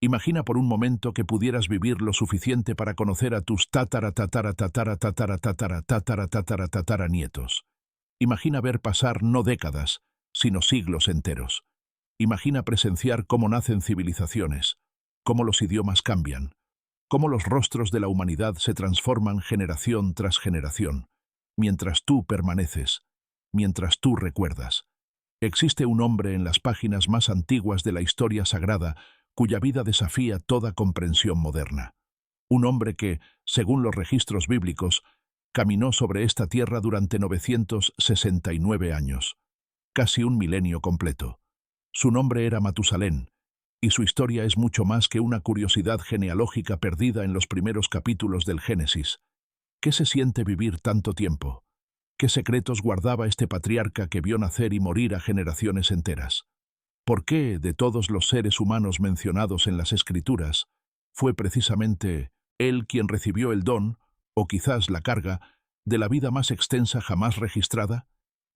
Imagina por un momento que pudieras vivir lo suficiente para conocer a tus tataranietos. Imagina ver pasar no décadas, sino siglos enteros. Imagina presenciar cómo nacen civilizaciones, cómo los idiomas cambian, cómo los rostros de la humanidad se transforman generación tras generación, mientras tú permaneces, mientras tú recuerdas. Existe un hombre en las páginas más antiguas de la historia sagrada cuya vida desafía toda comprensión moderna. Un hombre que, según los registros bíblicos, caminó sobre esta tierra durante 969 años, casi un milenio completo. Su nombre era Matusalén, y su historia es mucho más que una curiosidad genealógica perdida en los primeros capítulos del Génesis. ¿Qué se siente vivir tanto tiempo? ¿Qué secretos guardaba este patriarca que vio nacer y morir a generaciones enteras? ¿Por qué, de todos los seres humanos mencionados en las Escrituras, fue precisamente él quien recibió el don, o quizás la carga, de la vida más extensa jamás registrada?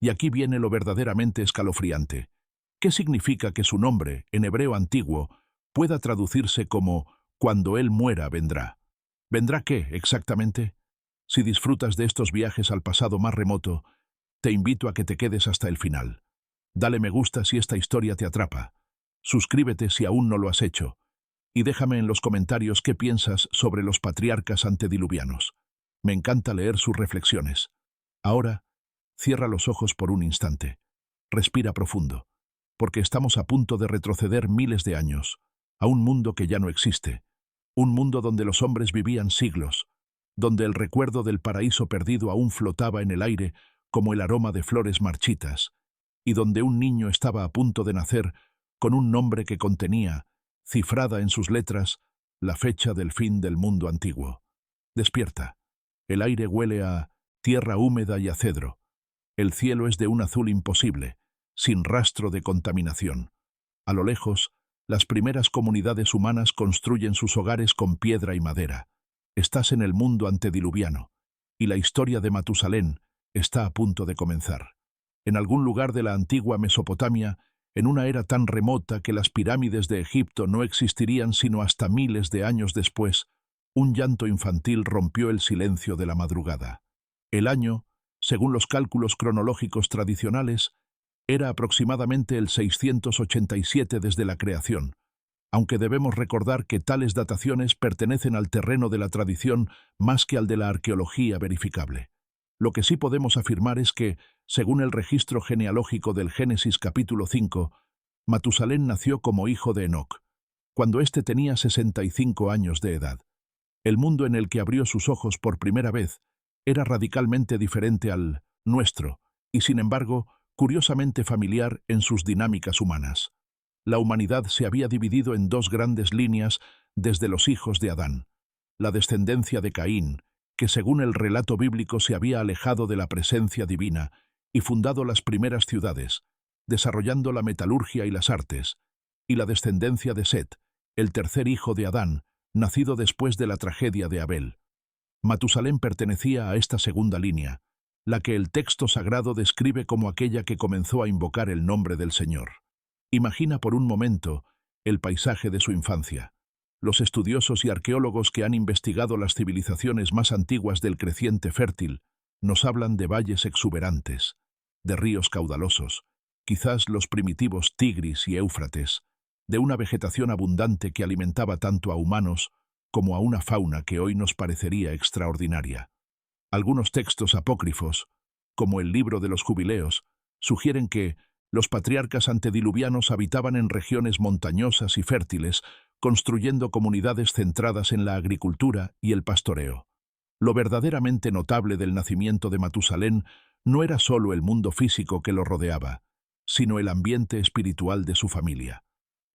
Y aquí viene lo verdaderamente escalofriante. ¿Qué significa que su nombre, en hebreo antiguo, pueda traducirse como «cuando él muera vendrá»? ¿Vendrá qué, exactamente? Si disfrutas de estos viajes al pasado más remoto, te invito a que te quedes hasta el final. Dale me gusta si esta historia te atrapa. Suscríbete si aún no lo has hecho. Y déjame en los comentarios qué piensas sobre los patriarcas antediluvianos. Me encanta leer sus reflexiones. Ahora, cierra los ojos por un instante. Respira profundo, porque estamos a punto de retroceder miles de años, a un mundo que ya no existe, un mundo donde los hombres vivían siglos, donde el recuerdo del paraíso perdido aún flotaba en el aire como el aroma de flores marchitas, y donde un niño estaba a punto de nacer con un nombre que contenía, cifrada en sus letras, la fecha del fin del mundo antiguo. Despierta. El aire huele a tierra húmeda y a cedro. El cielo es de un azul imposible, sin rastro de contaminación. A lo lejos, las primeras comunidades humanas construyen sus hogares con piedra y madera. Estás en el mundo antediluviano, y la historia de Matusalén está a punto de comenzar. En algún lugar de la antigua Mesopotamia, en una era tan remota que las pirámides de Egipto no existirían sino hasta miles de años después, un llanto infantil rompió el silencio de la madrugada. El año, según los cálculos cronológicos tradicionales, era aproximadamente el 687 desde la creación, aunque debemos recordar que tales dataciones pertenecen al terreno de la tradición más que al de la arqueología verificable. Lo que sí podemos afirmar es que, según el registro genealógico del Génesis capítulo 5, Matusalén nació como hijo de Enoc, cuando éste tenía 65 años de edad. El mundo en el que abrió sus ojos por primera vez era radicalmente diferente al nuestro, y sin embargo, curiosamente familiar en sus dinámicas humanas. La humanidad se había dividido en dos grandes líneas desde los hijos de Adán. La descendencia de Caín, que según el relato bíblico se había alejado de la presencia divina y fundado las primeras ciudades, desarrollando la metalurgia y las artes, y la descendencia de Set, el tercer hijo de Adán, nacido después de la tragedia de Abel. Matusalén pertenecía a esta segunda línea, la que el texto sagrado describe como aquella que comenzó a invocar el nombre del Señor. Imagina por un momento el paisaje de su infancia. Los estudiosos y arqueólogos que han investigado las civilizaciones más antiguas del creciente fértil nos hablan de valles exuberantes, de ríos caudalosos, quizás los primitivos Tigris y Éufrates, de una vegetación abundante que alimentaba tanto a humanos como a una fauna que hoy nos parecería extraordinaria. Algunos textos apócrifos, como el Libro de los Jubileos, sugieren que los patriarcas antediluvianos habitaban en regiones montañosas y fértiles, construyendo comunidades centradas en la agricultura y el pastoreo. Lo verdaderamente notable del nacimiento de Matusalén no era solo el mundo físico que lo rodeaba, sino el ambiente espiritual de su familia.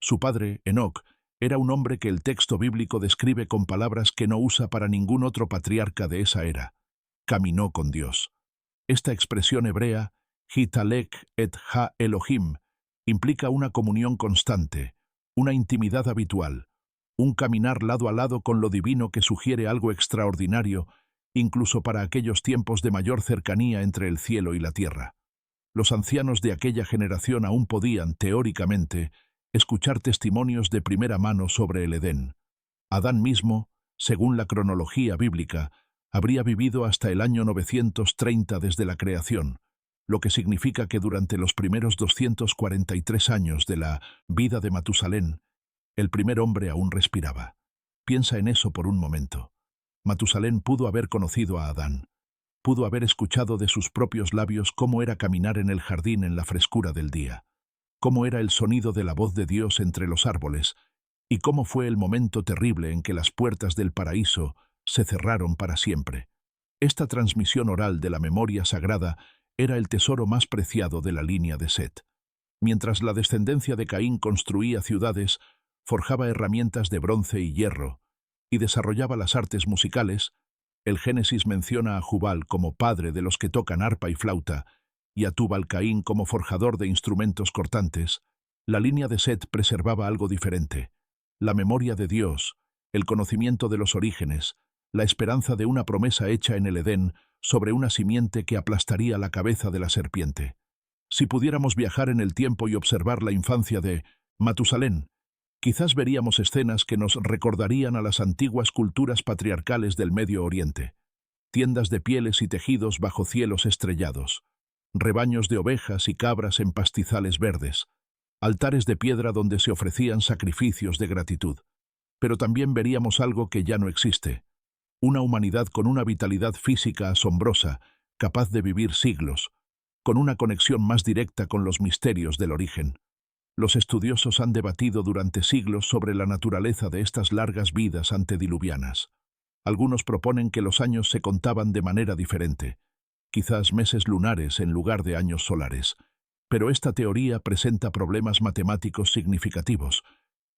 Su padre, Enoc, era un hombre que el texto bíblico describe con palabras que no usa para ningún otro patriarca de esa era. Caminó con Dios. Esta expresión hebrea, Hitalek et ha Elohim, implica una comunión constante, una intimidad habitual, un caminar lado a lado con lo divino que sugiere algo extraordinario, incluso para aquellos tiempos de mayor cercanía entre el cielo y la tierra. Los ancianos de aquella generación aún podían, teóricamente, escuchar testimonios de primera mano sobre el Edén. Adán mismo, según la cronología bíblica, habría vivido hasta el año 930 desde la creación, lo que significa que durante los primeros 243 años de la vida de Matusalén, el primer hombre aún respiraba. Piensa en eso por un momento. Matusalén pudo haber conocido a Adán. Pudo haber escuchado de sus propios labios cómo era caminar en el jardín en la frescura del día, cómo era el sonido de la voz de Dios entre los árboles, y cómo fue el momento terrible en que las puertas del paraíso se cerraron para siempre. Esta transmisión oral de la memoria sagrada era el tesoro más preciado de la línea de Set. Mientras la descendencia de Caín construía ciudades, forjaba herramientas de bronce y hierro, y desarrollaba las artes musicales, el Génesis menciona a Jubal como padre de los que tocan arpa y flauta, y a Tubal-Caín como forjador de instrumentos cortantes. La línea de Set preservaba algo diferente: la memoria de Dios, el conocimiento de los orígenes, la esperanza de una promesa hecha en el Edén sobre una simiente que aplastaría la cabeza de la serpiente. Si pudiéramos viajar en el tiempo y observar la infancia de Matusalén, quizás veríamos escenas que nos recordarían a las antiguas culturas patriarcales del Medio Oriente. Tiendas de pieles y tejidos bajo cielos estrellados, rebaños de ovejas y cabras en pastizales verdes, altares de piedra donde se ofrecían sacrificios de gratitud. Pero también veríamos algo que ya no existe: una humanidad con una vitalidad física asombrosa, capaz de vivir siglos, con una conexión más directa con los misterios del origen. Los estudiosos han debatido durante siglos sobre la naturaleza de estas largas vidas antediluvianas. Algunos proponen que los años se contaban de manera diferente, quizás meses lunares en lugar de años solares, pero esta teoría presenta problemas matemáticos significativos,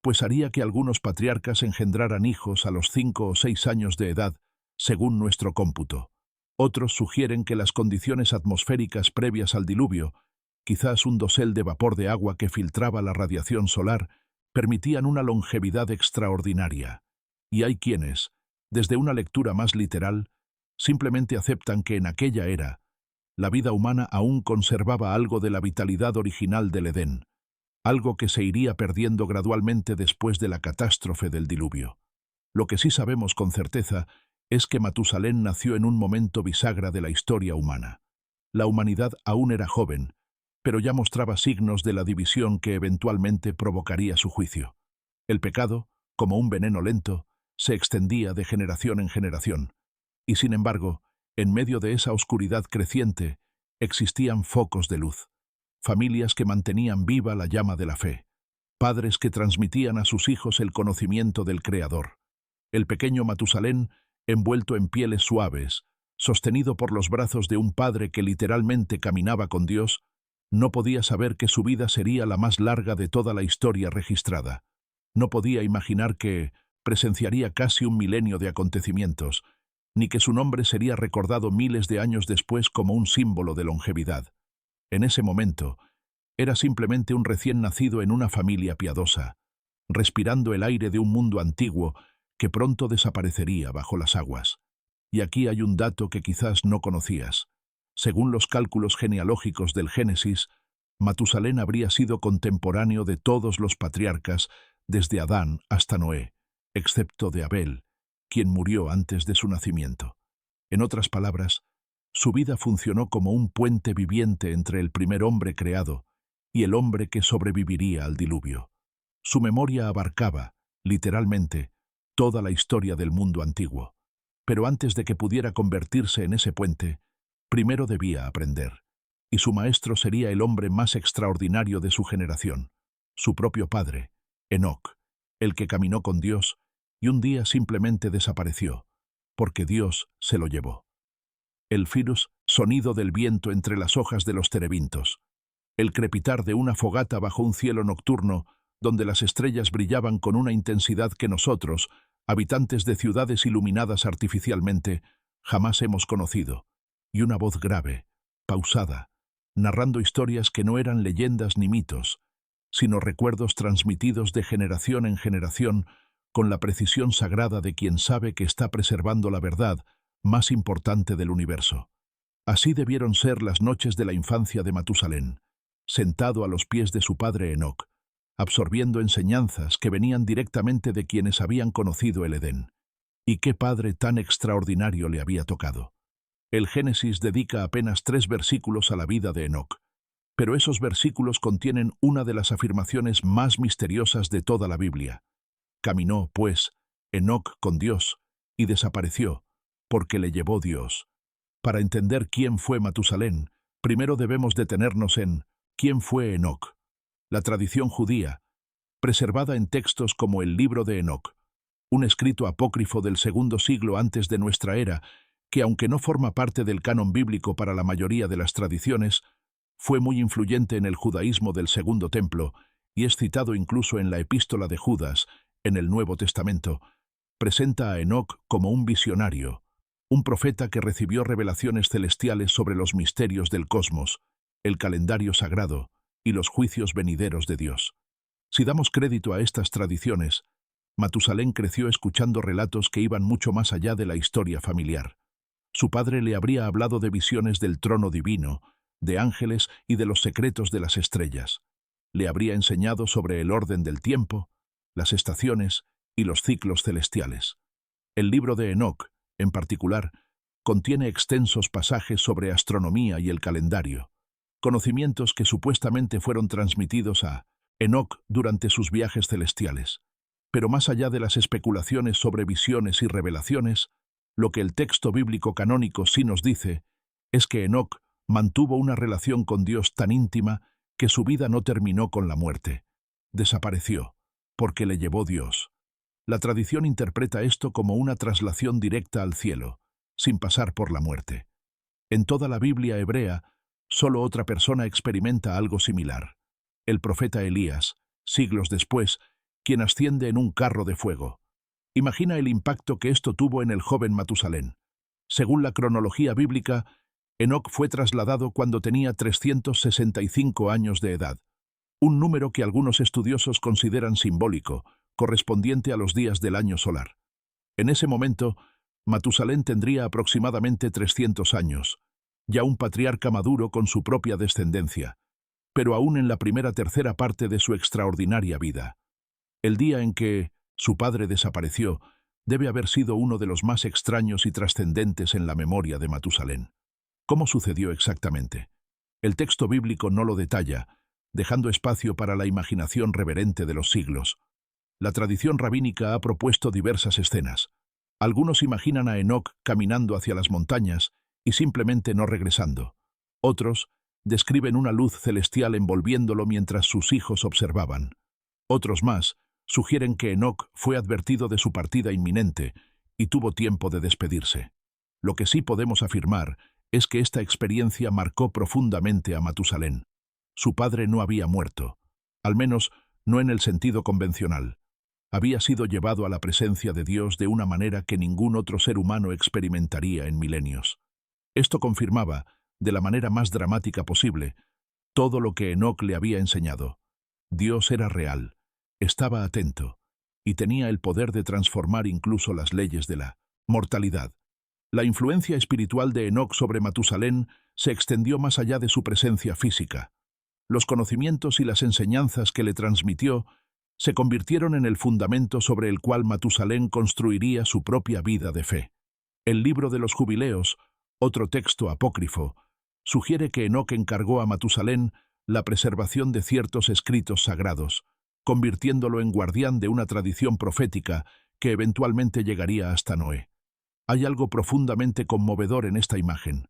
pues haría que algunos patriarcas engendraran hijos a los 5 o 6 años de edad, según nuestro cómputo. Otros sugieren que las condiciones atmosféricas previas al diluvio, quizás un dosel de vapor de agua que filtraba la radiación solar, permitían una longevidad extraordinaria. Y hay quienes, desde una lectura más literal, simplemente aceptan que en aquella era, la vida humana aún conservaba algo de la vitalidad original del Edén, algo que se iría perdiendo gradualmente después de la catástrofe del diluvio. Lo que sí sabemos con certeza es que Matusalén nació en un momento bisagra de la historia humana. La humanidad aún era joven, pero ya mostraba signos de la división que eventualmente provocaría su juicio. El pecado, como un veneno lento, se extendía de generación en generación, y sin embargo, en medio de esa oscuridad creciente, existían focos de luz, familias que mantenían viva la llama de la fe, padres que transmitían a sus hijos el conocimiento del Creador. El pequeño Matusalén, envuelto en pieles suaves, sostenido por los brazos de un padre que literalmente caminaba con Dios, no podía saber que su vida sería la más larga de toda la historia registrada. No podía imaginar que presenciaría casi un milenio de acontecimientos, ni que su nombre sería recordado miles de años después como un símbolo de longevidad. En ese momento, era simplemente un recién nacido en una familia piadosa, respirando el aire de un mundo antiguo que pronto desaparecería bajo las aguas. Y aquí hay un dato que quizás no conocías. Según los cálculos genealógicos del Génesis, Matusalén habría sido contemporáneo de todos los patriarcas desde Adán hasta Noé, excepto de Abel, quien murió antes de su nacimiento. En otras palabras, su vida funcionó como un puente viviente entre el primer hombre creado y el hombre que sobreviviría al diluvio. Su memoria abarcaba, literalmente, toda la historia del mundo antiguo. Pero antes de que pudiera convertirse en ese puente, primero debía aprender, y su maestro sería el hombre más extraordinario de su generación, su propio padre, Enoc, el que caminó con Dios y un día simplemente desapareció, porque Dios se lo llevó. El firus, sonido del viento entre las hojas de los terebintos, el crepitar de una fogata bajo un cielo nocturno donde las estrellas brillaban con una intensidad que nosotros, habitantes de ciudades iluminadas artificialmente, jamás hemos conocido, y una voz grave, pausada, narrando historias que no eran leyendas ni mitos, sino recuerdos transmitidos de generación en generación con la precisión sagrada de quien sabe que está preservando la verdad más importante del universo. Así debieron ser las noches de la infancia de Matusalén, sentado a los pies de su padre Enoc, absorbiendo enseñanzas que venían directamente de quienes habían conocido el Edén. ¿Y qué padre tan extraordinario le había tocado? El Génesis dedica apenas 3 versículos a la vida de Enoc, pero esos versículos contienen una de las afirmaciones más misteriosas de toda la Biblia. Caminó, pues, Enoc con Dios, y desapareció, porque le llevó Dios. Para entender quién fue Matusalén, primero debemos detenernos en quién fue Enoc. La tradición judía, preservada en textos como el Libro de Enoc, un escrito apócrifo del segundo siglo antes de nuestra era, que aunque no forma parte del canon bíblico para la mayoría de las tradiciones, fue muy influyente en el judaísmo del Segundo Templo y es citado incluso en la Epístola de Judas, en el Nuevo Testamento, presenta a Enoc como un visionario, un profeta que recibió revelaciones celestiales sobre los misterios del cosmos, el calendario sagrado y los juicios venideros de Dios. Si damos crédito a estas tradiciones, Matusalén creció escuchando relatos que iban mucho más allá de la historia familiar. Su padre le habría hablado de visiones del trono divino, de ángeles y de los secretos de las estrellas. Le habría enseñado sobre el orden del tiempo, las estaciones y los ciclos celestiales. El libro de Enoc, en particular, contiene extensos pasajes sobre astronomía y el calendario, conocimientos que supuestamente fueron transmitidos a Enoc durante sus viajes celestiales. Pero más allá de las especulaciones sobre visiones y revelaciones, lo que el texto bíblico canónico sí nos dice es que Enoc mantuvo una relación con Dios tan íntima que su vida no terminó con la muerte. Desapareció, porque le llevó Dios. La tradición interpreta esto como una traslación directa al cielo, sin pasar por la muerte. En toda la Biblia hebrea, solo otra persona experimenta algo similar: el profeta Elías, siglos después, quien asciende en un carro de fuego. Imagina el impacto que esto tuvo en el joven Matusalén. Según la cronología bíblica, Enoc fue trasladado cuando tenía 365 años de edad, un número que algunos estudiosos consideran simbólico, correspondiente a los días del año solar. En ese momento, Matusalén tendría aproximadamente 300 años, ya un patriarca maduro con su propia descendencia, pero aún en la primera tercera parte de su extraordinaria vida. El día en que su padre desapareció debe haber sido uno de los más extraños y trascendentes en la memoria de Matusalén. ¿Cómo sucedió exactamente? El texto bíblico no lo detalla, dejando espacio para la imaginación reverente de los siglos. La tradición rabínica ha propuesto diversas escenas. Algunos imaginan a Enoc caminando hacia las montañas y simplemente no regresando. Otros describen una luz celestial envolviéndolo mientras sus hijos observaban. Otros más sugieren que Enoc fue advertido de su partida inminente y tuvo tiempo de despedirse. Lo que sí podemos afirmar es que esta experiencia marcó profundamente a Matusalén. Su padre no había muerto, al menos no en el sentido convencional. Había sido llevado a la presencia de Dios de una manera que ningún otro ser humano experimentaría en milenios. Esto confirmaba, de la manera más dramática posible, todo lo que Enoc le había enseñado. Dios era real, estaba atento, y tenía el poder de transformar incluso las leyes de la mortalidad. La influencia espiritual de Enoc sobre Matusalén se extendió más allá de su presencia física. Los conocimientos y las enseñanzas que le transmitió se convirtieron en el fundamento sobre el cual Matusalén construiría su propia vida de fe. El Libro de los Jubileos, otro texto apócrifo, sugiere que Enoc encargó a Matusalén la preservación de ciertos escritos sagrados, convirtiéndolo en guardián de una tradición profética que eventualmente llegaría hasta Noé. Hay algo profundamente conmovedor en esta imagen.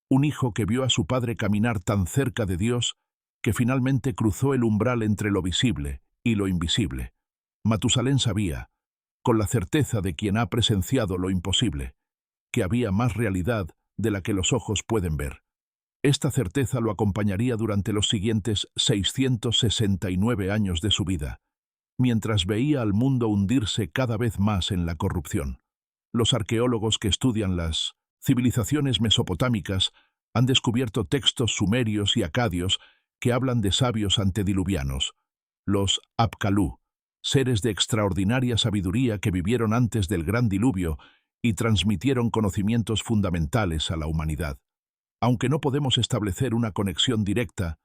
Un hijo que vio a su padre caminar tan cerca de Dios que finalmente cruzó el umbral entre lo visible y lo invisible. Matusalén sabía, con la certeza de quien ha presenciado lo imposible, que había más realidad de la que los ojos pueden ver. Esta certeza lo acompañaría durante los siguientes 669 años de su vida, mientras veía al mundo hundirse cada vez más en la corrupción. Los arqueólogos que estudian las civilizaciones mesopotámicas han descubierto textos sumerios y acadios que hablan de sabios antediluvianos, los Apkalú, seres de extraordinaria sabiduría que vivieron antes del gran diluvio y transmitieron conocimientos fundamentales a la humanidad. Aunque no podemos establecer una conexión directa,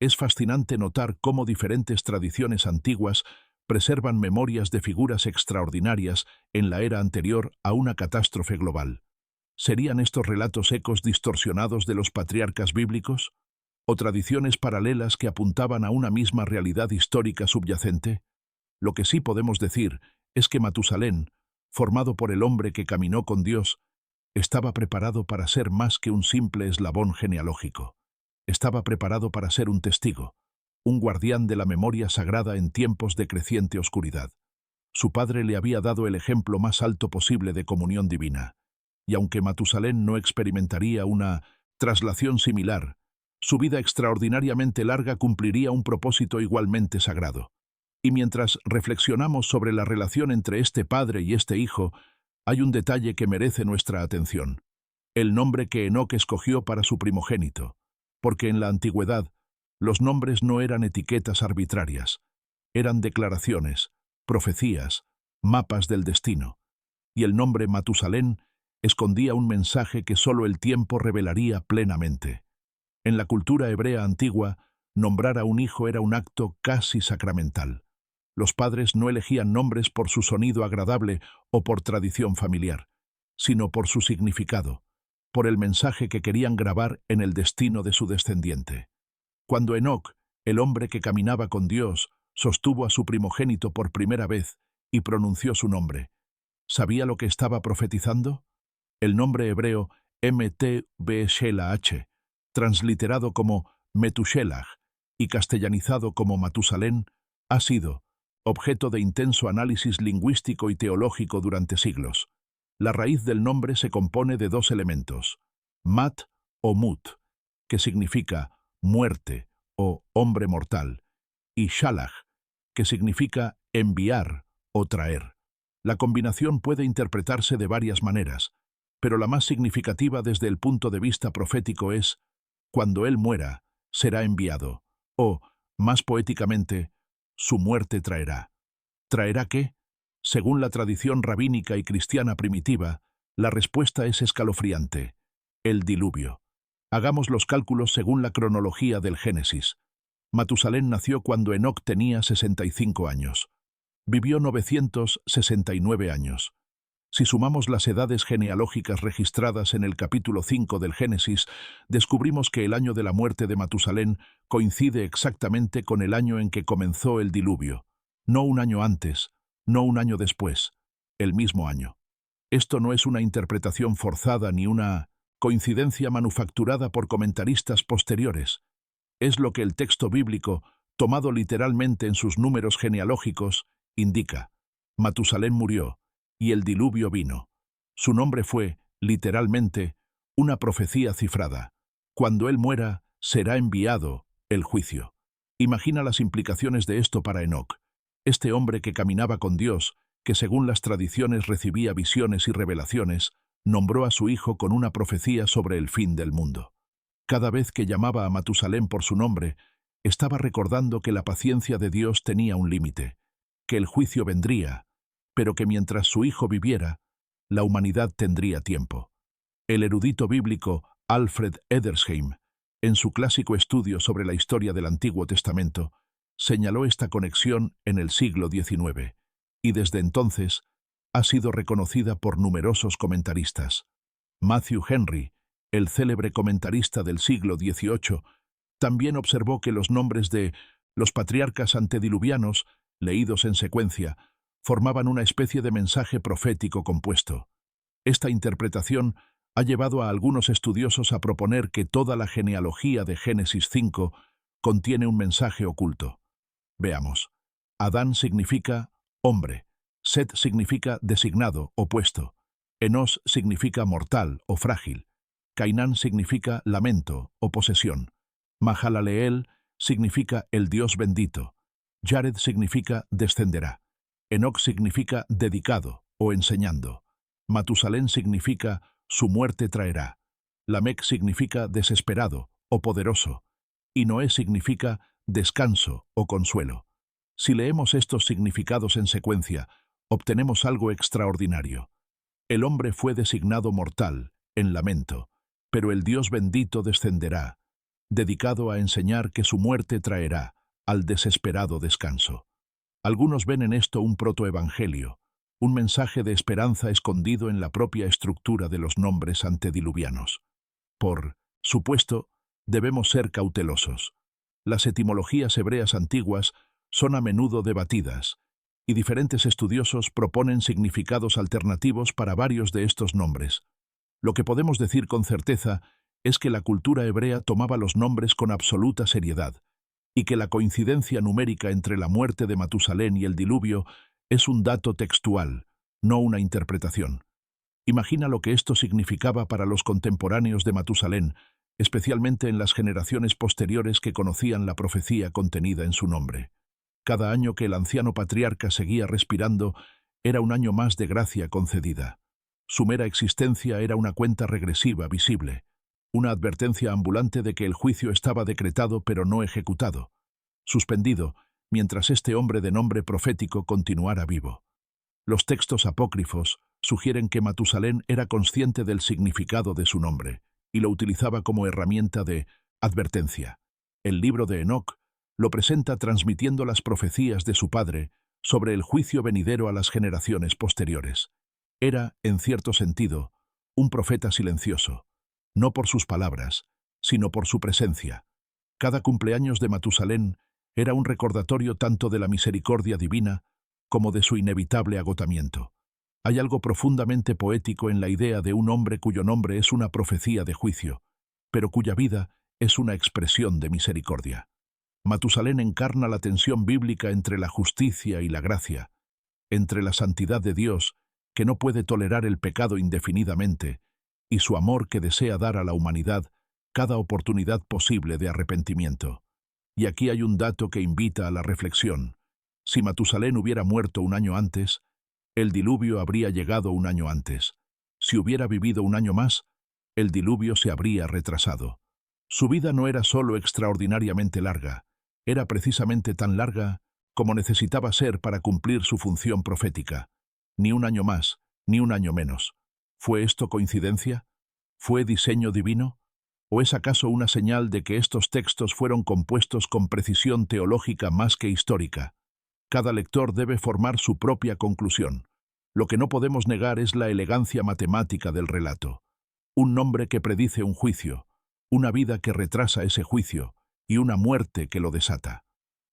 Es fascinante notar cómo diferentes tradiciones antiguas preservan memorias de figuras extraordinarias en la era anterior a una catástrofe global. ¿Serían estos relatos ecos distorsionados de los patriarcas bíblicos? ¿O tradiciones paralelas que apuntaban a una misma realidad histórica subyacente? Lo que sí podemos decir es que Matusalén, formado por el hombre que caminó con Dios, estaba preparado para ser más que un simple eslabón genealógico. Estaba preparado para ser un testigo, un guardián de la memoria sagrada en tiempos de creciente oscuridad. Su padre le había dado el ejemplo más alto posible de comunión divina, y aunque Matusalén no experimentaría una traslación similar, su vida extraordinariamente larga cumpliría un propósito igualmente sagrado. Y mientras reflexionamos sobre la relación entre este padre y este hijo, hay un detalle que merece nuestra atención: el nombre que Enoc escogió para su primogénito, porque en la antigüedad los nombres no eran etiquetas arbitrarias, eran declaraciones, profecías, mapas del destino, y el nombre Matusalén escondía un mensaje que solo el tiempo revelaría plenamente. En la cultura hebrea antigua, nombrar a un hijo era un acto casi sacramental. Los padres no elegían nombres por su sonido agradable o por tradición familiar, sino por su significado, por el mensaje que querían grabar en el destino de su descendiente. Cuando Enoc, el hombre que caminaba con Dios, sostuvo a su primogénito por primera vez y pronunció su nombre, ¿sabía lo que estaba profetizando? El nombre hebreo Mtbshelach, transliterado como Metushelach y castellanizado como Matusalén, ha sido objeto de intenso análisis lingüístico y teológico durante siglos. La raíz del nombre se compone de dos elementos: mat o mut, que significa muerte o hombre mortal, y shalach, que significa enviar o traer. La combinación puede interpretarse de varias maneras, pero la más significativa desde el punto de vista profético es: cuando él muera, será enviado, o, más poéticamente, su muerte traerá. ¿Traerá qué? Según la tradición rabínica y cristiana primitiva, la respuesta es escalofriante: el diluvio. Hagamos los cálculos según la cronología del Génesis. Matusalén nació cuando Enoc tenía 65 años. Vivió 969 años. Si sumamos las edades genealógicas registradas en el capítulo 5 del Génesis, descubrimos que el año de la muerte de Matusalén coincide exactamente con el año en que comenzó el diluvio. No un año antes, no un año después, el mismo año. Esto no es una interpretación forzada ni una coincidencia manufacturada por comentaristas posteriores. Es lo que el texto bíblico, tomado literalmente en sus números genealógicos, indica. Matusalén murió, y el diluvio vino. Su nombre fue, literalmente, una profecía cifrada. Cuando él muera, será enviado el juicio. Imagina las implicaciones de esto para Enoc, este hombre que caminaba con Dios, que según las tradiciones recibía visiones y revelaciones, nombró a su hijo con una profecía sobre el fin del mundo. Cada vez que llamaba a Matusalén por su nombre, estaba recordando que la paciencia de Dios tenía un límite, que el juicio vendría, pero que mientras su hijo viviera, la humanidad tendría tiempo. El erudito bíblico Alfred Edersheim, en su clásico estudio sobre la historia del Antiguo Testamento, señaló esta conexión en el siglo XIX, y desde entonces ha sido reconocida por numerosos comentaristas. Matthew Henry, el célebre comentarista del siglo XVIII, también observó que los nombres de los patriarcas antediluvianos, leídos en secuencia, formaban una especie de mensaje profético compuesto. Esta interpretación ha llevado a algunos estudiosos a proponer que toda la genealogía de Génesis 5 contiene un mensaje oculto. Veamos. Adán significa hombre, Set significa designado, opuesto, Enos significa mortal o frágil, Cainán significa lamento o posesión, Mahalaleel significa el Dios bendito, Jared significa descenderá, Enoc significa dedicado o enseñando, Matusalén significa su muerte traerá, Lamec significa desesperado o poderoso, y Noé significa descanso o consuelo. Si leemos estos significados en secuencia, obtenemos algo extraordinario. El hombre fue designado mortal, en lamento, pero el Dios bendito descenderá. dedicado a enseñar que su muerte traerá al desesperado descanso. Algunos ven en esto un protoevangelio, un mensaje de esperanza escondido en la propia estructura de los nombres antediluvianos. Por supuesto, debemos ser cautelosos. Las etimologías hebreas antiguas son a menudo debatidas, y diferentes estudiosos proponen significados alternativos para varios de estos nombres. Lo que podemos decir con certeza es que la cultura hebrea tomaba los nombres con absoluta seriedad, y que la coincidencia numérica entre la muerte de Matusalén y el diluvio es un dato textual, no una interpretación. Imagina lo que esto significaba para los contemporáneos de Matusalén, especialmente en las generaciones posteriores que conocían la profecía contenida en su nombre. Cada año que el anciano patriarca seguía respirando era un año más de gracia concedida. Su mera existencia era una cuenta regresiva visible, una advertencia ambulante de que el juicio estaba decretado pero no ejecutado, suspendido, mientras este hombre de nombre profético continuara vivo. Los textos apócrifos sugieren que Matusalén era consciente del significado de su nombre y lo utilizaba como herramienta de advertencia. El libro de Enoc lo presenta transmitiendo las profecías de su padre sobre el juicio venidero a las generaciones posteriores. Era, en cierto sentido, un profeta silencioso, no por sus palabras, sino por su presencia. Cada cumpleaños de Matusalén era un recordatorio tanto de la misericordia divina como de su inevitable agotamiento. Hay algo profundamente poético en la idea de un hombre cuyo nombre es una profecía de juicio, pero cuya vida es una expresión de misericordia. Matusalén encarna la tensión bíblica entre la justicia y la gracia, entre la santidad de Dios, que no puede tolerar el pecado indefinidamente, y su amor que desea dar a la humanidad cada oportunidad posible de arrepentimiento. Y aquí hay un dato que invita a la reflexión. Si Matusalén hubiera muerto un año antes, el diluvio habría llegado un año antes. Si hubiera vivido un año más, el diluvio se habría retrasado. Su vida no era solo extraordinariamente larga, era precisamente tan larga como necesitaba ser para cumplir su función profética. Ni un año más, ni un año menos. ¿Fue esto coincidencia? ¿Fue diseño divino? ¿O es acaso una señal de que estos textos fueron compuestos con precisión teológica más que histórica? Cada lector debe formar su propia conclusión. Lo que no podemos negar es la elegancia matemática del relato. Un nombre que predice un juicio, una vida que retrasa ese juicio y una muerte que lo desata.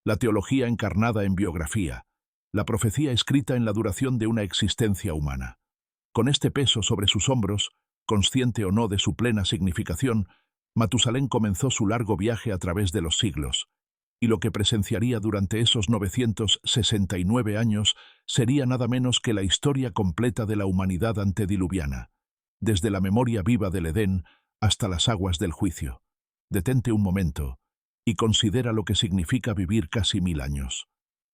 La teología encarnada en biografía, la profecía escrita en la duración de una existencia humana. Con este peso sobre sus hombros, consciente o no de su plena significación, Matusalén comenzó su largo viaje a través de los siglos, y lo que presenciaría durante esos 969 años sería nada menos que la historia completa de la humanidad antediluviana, desde la memoria viva del Edén hasta las aguas del juicio. Detente un momento y considera lo que significa vivir casi 1000 años,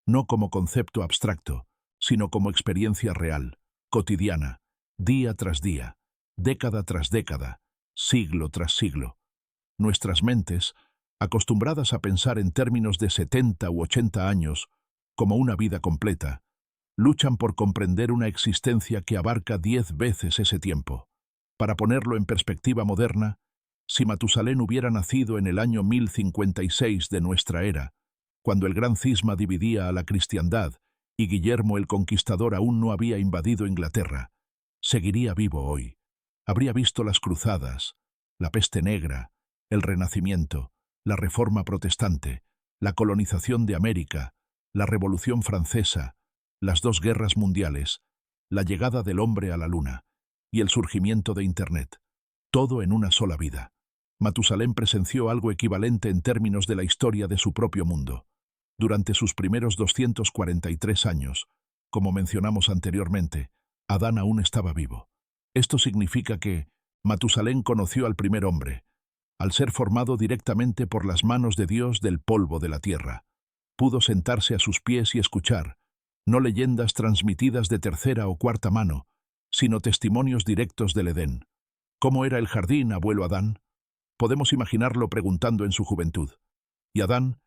no como concepto abstracto, sino como experiencia real, cotidiana, día tras día, década tras década, siglo tras siglo. Nuestras mentes, acostumbradas a pensar en términos de 70 u 80 años como una vida completa, luchan por comprender una existencia que abarca 10 veces ese tiempo. Para ponerlo en perspectiva moderna, si Matusalén hubiera nacido en el año 1056 de nuestra era, cuando el gran cisma dividía a la cristiandad y Guillermo el Conquistador aún no había invadido Inglaterra, seguiría vivo hoy. Habría visto las cruzadas, la peste negra, el Renacimiento, la Reforma Protestante, la colonización de América, la Revolución Francesa, las 2 guerras mundiales, la llegada del hombre a la Luna y el surgimiento de Internet, todo en una sola vida. Matusalén presenció algo equivalente en términos de la historia de su propio mundo. Durante sus primeros 243 años, como mencionamos anteriormente, Adán aún estaba vivo. Esto significa que Matusalén conoció al primer hombre, al ser formado directamente por las manos de Dios del polvo de la tierra. Pudo sentarse a sus pies y escuchar, no leyendas transmitidas de tercera o cuarta mano, sino testimonios directos del Edén. ¿Cómo era el jardín, abuelo Adán? Podemos imaginarlo preguntando en su juventud. Y Adán,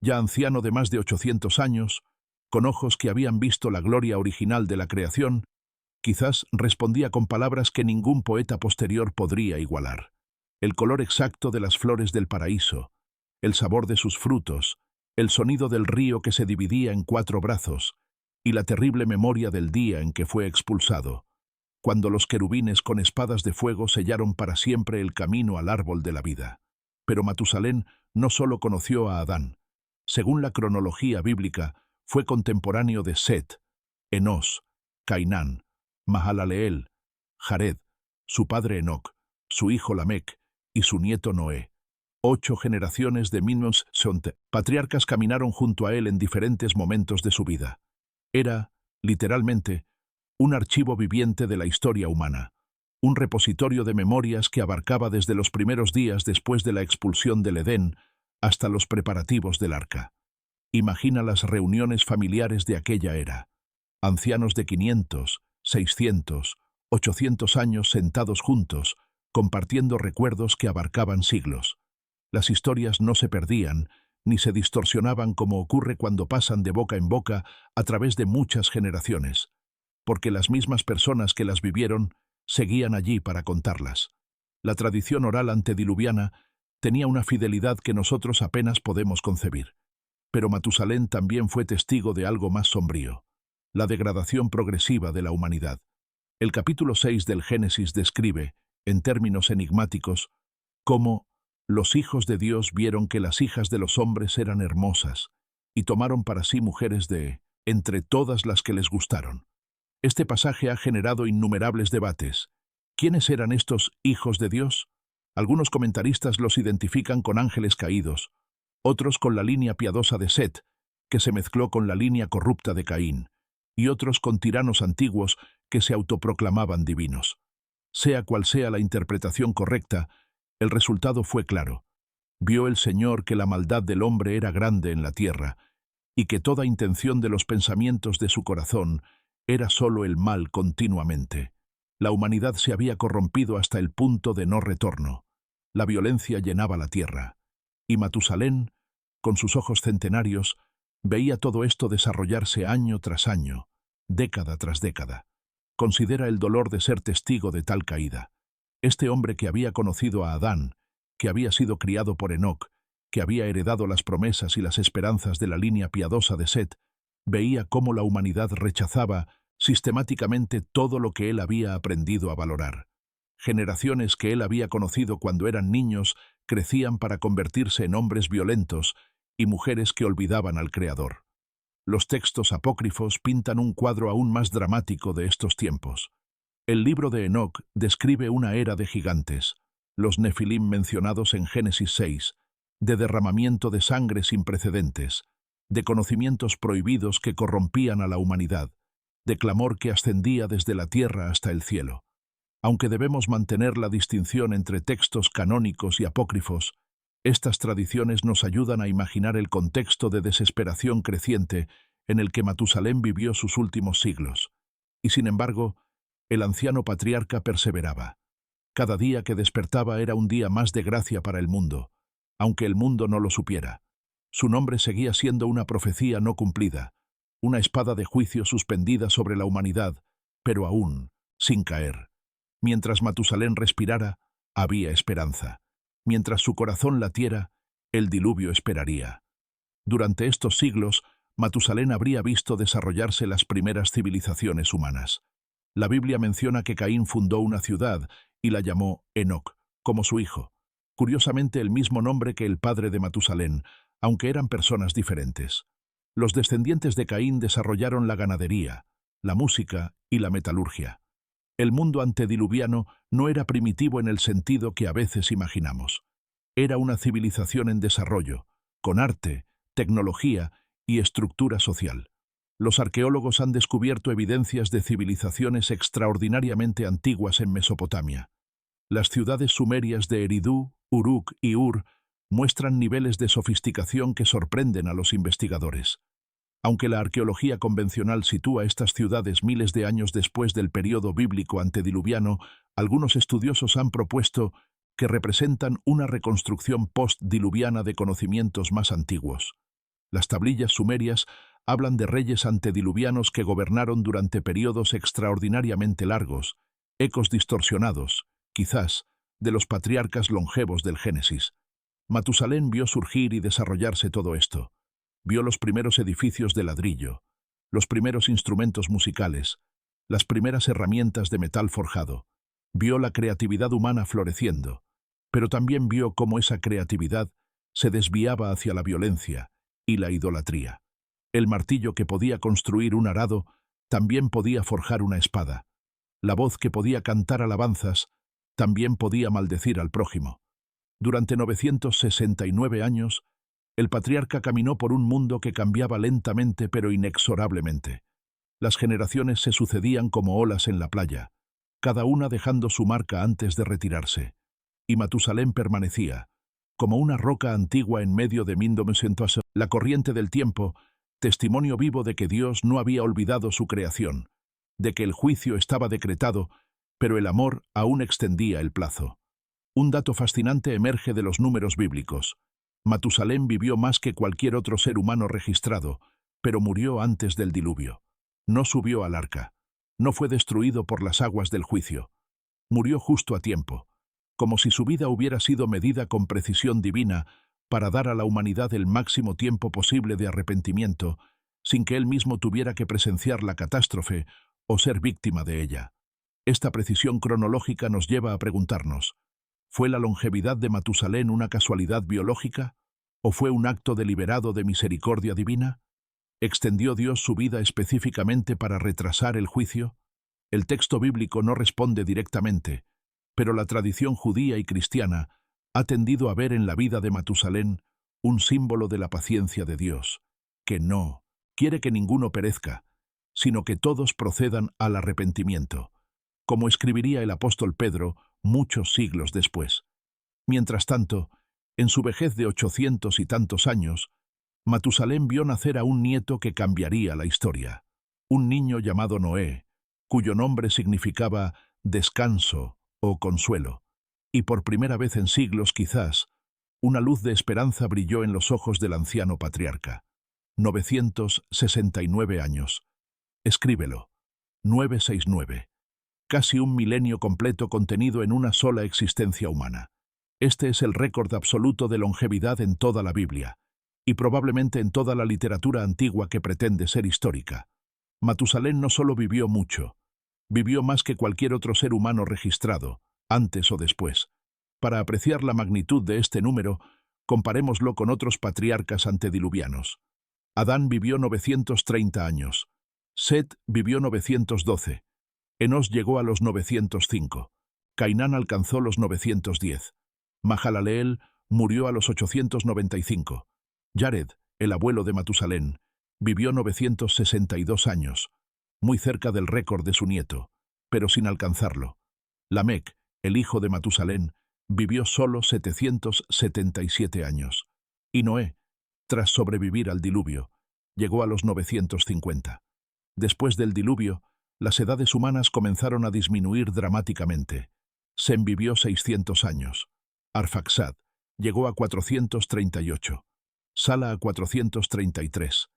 ya anciano de más de 800 años, con ojos que habían visto la gloria original de la creación, quizás respondía con palabras que ningún poeta posterior podría igualar. el color exacto de las flores del paraíso, el sabor de sus frutos, el sonido del río que se dividía en 4 brazos, y la terrible memoria del día en que fue expulsado, cuando los querubines con espadas de fuego sellaron para siempre el camino al árbol de la vida. Pero Matusalén no solo conoció a Adán. Según la cronología bíblica, fue contemporáneo de Set, Enós, Cainán, Mahalaleel, Jared, su padre Enoc, su hijo Lamec y su nieto Noé. 8 generaciones de Minos Sonte, patriarcas caminaron junto a él en diferentes momentos de su vida. Era, literalmente, un archivo viviente de la historia humana, un repositorio de memorias que abarcaba desde los primeros días después de la expulsión del Edén hasta los preparativos del arca. Imagina las reuniones familiares de aquella era. Ancianos de 500, 600, 800 años sentados juntos, compartiendo recuerdos que abarcaban siglos. Las historias no se perdían, ni se distorsionaban como ocurre cuando pasan de boca en boca a través de muchas generaciones, porque las mismas personas que las vivieron seguían allí para contarlas. La tradición oral antediluviana tenía una fidelidad que nosotros apenas podemos concebir. Pero Matusalén también fue testigo de algo más sombrío: la degradación progresiva de la humanidad. El capítulo 6 del Génesis describe, en términos enigmáticos, cómo los hijos de Dios vieron que las hijas de los hombres eran hermosas y tomaron para sí mujeres de entre todas las que les gustaron. Este pasaje ha generado innumerables debates. ¿Quiénes eran estos hijos de Dios? Algunos comentaristas los identifican con ángeles caídos, otros con la línea piadosa de Set, que se mezcló con la línea corrupta de Caín, y otros con tiranos antiguos que se autoproclamaban divinos. Sea cual sea la interpretación correcta, el resultado fue claro. Vio el Señor que la maldad del hombre era grande en la tierra, y que toda intención de los pensamientos de su corazón era solo el mal continuamente. La humanidad se había corrompido hasta el punto de no retorno. La violencia llenaba la tierra. Y Matusalén, con sus ojos centenarios, veía todo esto desarrollarse año tras año, década tras década. Considera el dolor de ser testigo de tal caída. Este hombre que había conocido a Adán, que había sido criado por Enoc, que había heredado las promesas y las esperanzas de la línea piadosa de Set, veía cómo la humanidad rechazaba sistemáticamente todo lo que él había aprendido a valorar. Generaciones que él había conocido cuando eran niños crecían para convertirse en hombres violentos y mujeres que olvidaban al Creador. Los textos apócrifos pintan un cuadro aún más dramático de estos tiempos. El libro de Enoc describe una era de gigantes, los Nefilim mencionados en Génesis 6, de derramamiento de sangre sin precedentes, de conocimientos prohibidos que corrompían a la humanidad, de clamor que ascendía desde la tierra hasta el cielo. Aunque debemos mantener la distinción entre textos canónicos y apócrifos, estas tradiciones nos ayudan a imaginar el contexto de desesperación creciente en el que Matusalén vivió sus últimos siglos. Y sin embargo, el anciano patriarca perseveraba. Cada día que despertaba era un día más de gracia para el mundo, aunque el mundo no lo supiera. Su nombre seguía siendo una profecía no cumplida, una espada de juicio suspendida sobre la humanidad, pero aún sin caer. Mientras Matusalén respirara, había esperanza. Mientras su corazón latiera, el diluvio esperaría. Durante estos siglos, Matusalén habría visto desarrollarse las primeras civilizaciones humanas. La Biblia menciona que Caín fundó una ciudad y la llamó Enoc, como su hijo. Curiosamente el mismo nombre que el padre de Matusalén, aunque eran personas diferentes. Los descendientes de Caín desarrollaron la ganadería, la música y la metalurgia. El mundo antediluviano no era primitivo en el sentido que a veces imaginamos. Era una civilización en desarrollo, con arte, tecnología y estructura social. Los arqueólogos han descubierto evidencias de civilizaciones extraordinariamente antiguas en Mesopotamia. Las ciudades sumerias de Eridu, Uruk y Ur muestran niveles de sofisticación que sorprenden a los investigadores. Aunque la arqueología convencional sitúa estas ciudades miles de años después del período bíblico antediluviano, algunos estudiosos han propuesto que representan una reconstrucción post-diluviana de conocimientos más antiguos. Las tablillas sumerias hablan de reyes antediluvianos que gobernaron durante periodos extraordinariamente largos, ecos distorsionados, quizás, de los patriarcas longevos del Génesis. Matusalén vio surgir y desarrollarse todo esto. Vio los primeros edificios de ladrillo, los primeros instrumentos musicales, las primeras herramientas de metal forjado. Vio la creatividad humana floreciendo, pero también vio cómo esa creatividad se desviaba hacia la violencia y la idolatría. El martillo que podía construir un arado también podía forjar una espada. La voz que podía cantar alabanzas también podía maldecir al prójimo. Durante 969 años, el patriarca caminó por un mundo que cambiaba lentamente pero inexorablemente. Las generaciones se sucedían como olas en la playa, cada una dejando su marca antes de retirarse. Y Matusalén permanecía, como una roca antigua en medio de 1900, la corriente del tiempo, testimonio vivo de que Dios no había olvidado su creación, de que el juicio estaba decretado, pero el amor aún extendía el plazo. Un dato fascinante emerge de los números bíblicos. Matusalén vivió más que cualquier otro ser humano registrado, pero murió antes del diluvio. No subió al arca. No fue destruido por las aguas del juicio. Murió justo a tiempo, como si su vida hubiera sido medida con precisión divina para dar a la humanidad el máximo tiempo posible de arrepentimiento, sin que él mismo tuviera que presenciar la catástrofe o ser víctima de ella. Esta precisión cronológica nos lleva a preguntarnos, ¿fue la longevidad de Matusalén una casualidad biológica o fue un acto deliberado de misericordia divina? ¿Extendió Dios su vida específicamente para retrasar el juicio? El texto bíblico no responde directamente, pero la tradición judía y cristiana ha tendido a ver en la vida de Matusalén un símbolo de la paciencia de Dios, que no quiere que ninguno perezca, sino que todos procedan al arrepentimiento, como escribiría el apóstol Pedro muchos siglos después. Mientras tanto, en su vejez de 800 y tantos años, Matusalén vio nacer a un nieto que cambiaría la historia, un niño llamado Noé, cuyo nombre significaba descanso o consuelo, y por primera vez en siglos quizás, una luz de esperanza brilló en los ojos del anciano patriarca. 969 años. Escríbelo. 969. Casi un milenio completo contenido en una sola existencia humana. Este es el récord absoluto de longevidad en toda la Biblia, y probablemente en toda la literatura antigua que pretende ser histórica. Matusalén no solo vivió mucho, vivió más que cualquier otro ser humano registrado, antes o después. Para apreciar la magnitud de este número, comparémoslo con otros patriarcas antediluvianos. Adán vivió 930 años, Set vivió 912, Enos llegó a los 905, Cainán alcanzó los 910, Mahalaleel murió a los 895, Jared, el abuelo de Matusalén, vivió 962 años, muy cerca del récord de su nieto, pero sin alcanzarlo. Lamec, el hijo de Matusalén, vivió solo 777 años. Y Noé, tras sobrevivir al diluvio, llegó a los 950. Después del diluvio, las edades humanas comenzaron a disminuir dramáticamente. Sem vivió 600 años. Arfaxad llegó a 438. Sala a 433.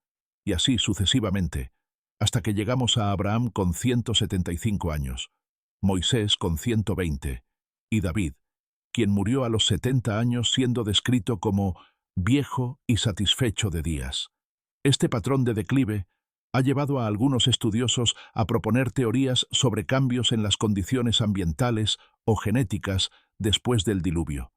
Y así sucesivamente, hasta que llegamos a Abraham con 175 años, Moisés con 120, y David, quien murió a los 70 años siendo descrito como viejo y satisfecho de días. Este patrón de declive ha llevado a algunos estudiosos a proponer teorías sobre cambios en las condiciones ambientales o genéticas después del diluvio.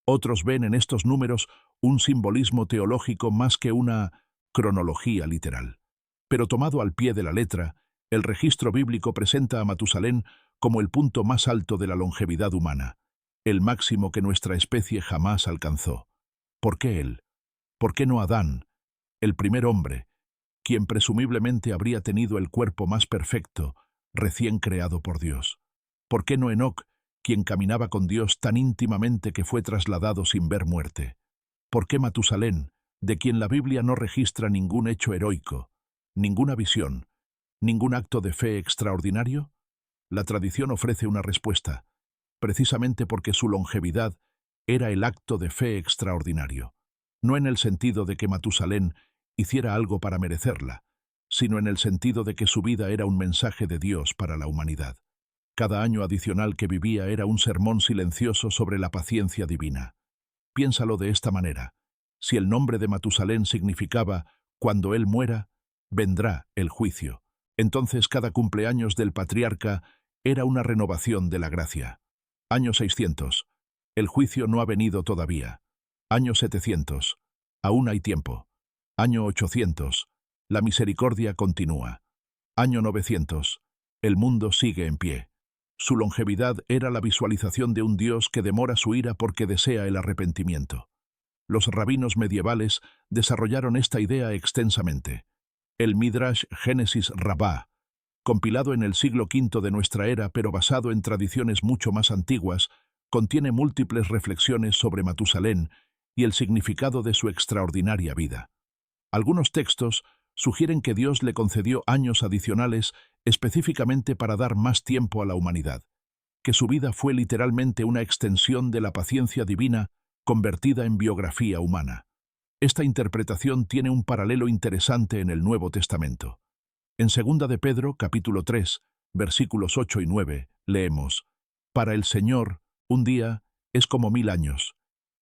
Otros ven en estos números un simbolismo teológico más que una cronología literal. Pero tomado al pie de la letra, el registro bíblico presenta a Matusalén como el punto más alto de la longevidad humana, el máximo que nuestra especie jamás alcanzó. ¿Por qué él? ¿Por qué no Adán, el primer hombre, quien presumiblemente habría tenido el cuerpo más perfecto, recién creado por Dios? ¿Por qué no Enoc, quien caminaba con Dios tan íntimamente que fue trasladado sin ver muerte? ¿Por qué Matusalén, de quien la Biblia no registra ningún hecho heroico, ninguna visión, ningún acto de fe extraordinario? La tradición ofrece una respuesta, precisamente porque su longevidad era el acto de fe extraordinario, no en el sentido de que Matusalén hiciera algo para merecerla, sino en el sentido de que su vida era un mensaje de Dios para la humanidad. Cada año adicional que vivía era un sermón silencioso sobre la paciencia divina. Piénsalo de esta manera. Si el nombre de Matusalén significaba «cuando él muera, vendrá el juicio», entonces cada cumpleaños del patriarca era una renovación de la gracia. Año 600. El juicio no ha venido todavía. Año 700. Aún hay tiempo. Año 800. La misericordia continúa. Año 900. El mundo sigue en pie. Su longevidad era la visualización de un Dios que demora su ira porque desea el arrepentimiento. Los rabinos medievales desarrollaron esta idea extensamente. El Midrash Génesis Rabbah, compilado en el siglo V de nuestra era pero basado en tradiciones mucho más antiguas, contiene múltiples reflexiones sobre Matusalén y el significado de su extraordinaria vida. Algunos textos sugieren que Dios le concedió años adicionales específicamente para dar más tiempo a la humanidad, que su vida fue literalmente una extensión de la paciencia divina convertida en biografía humana. Esta interpretación tiene un paralelo interesante en el Nuevo Testamento. En 2 de Pedro, capítulo 3, versículos 8 y 9, leemos: «Para el Señor, un día es como 1000 años,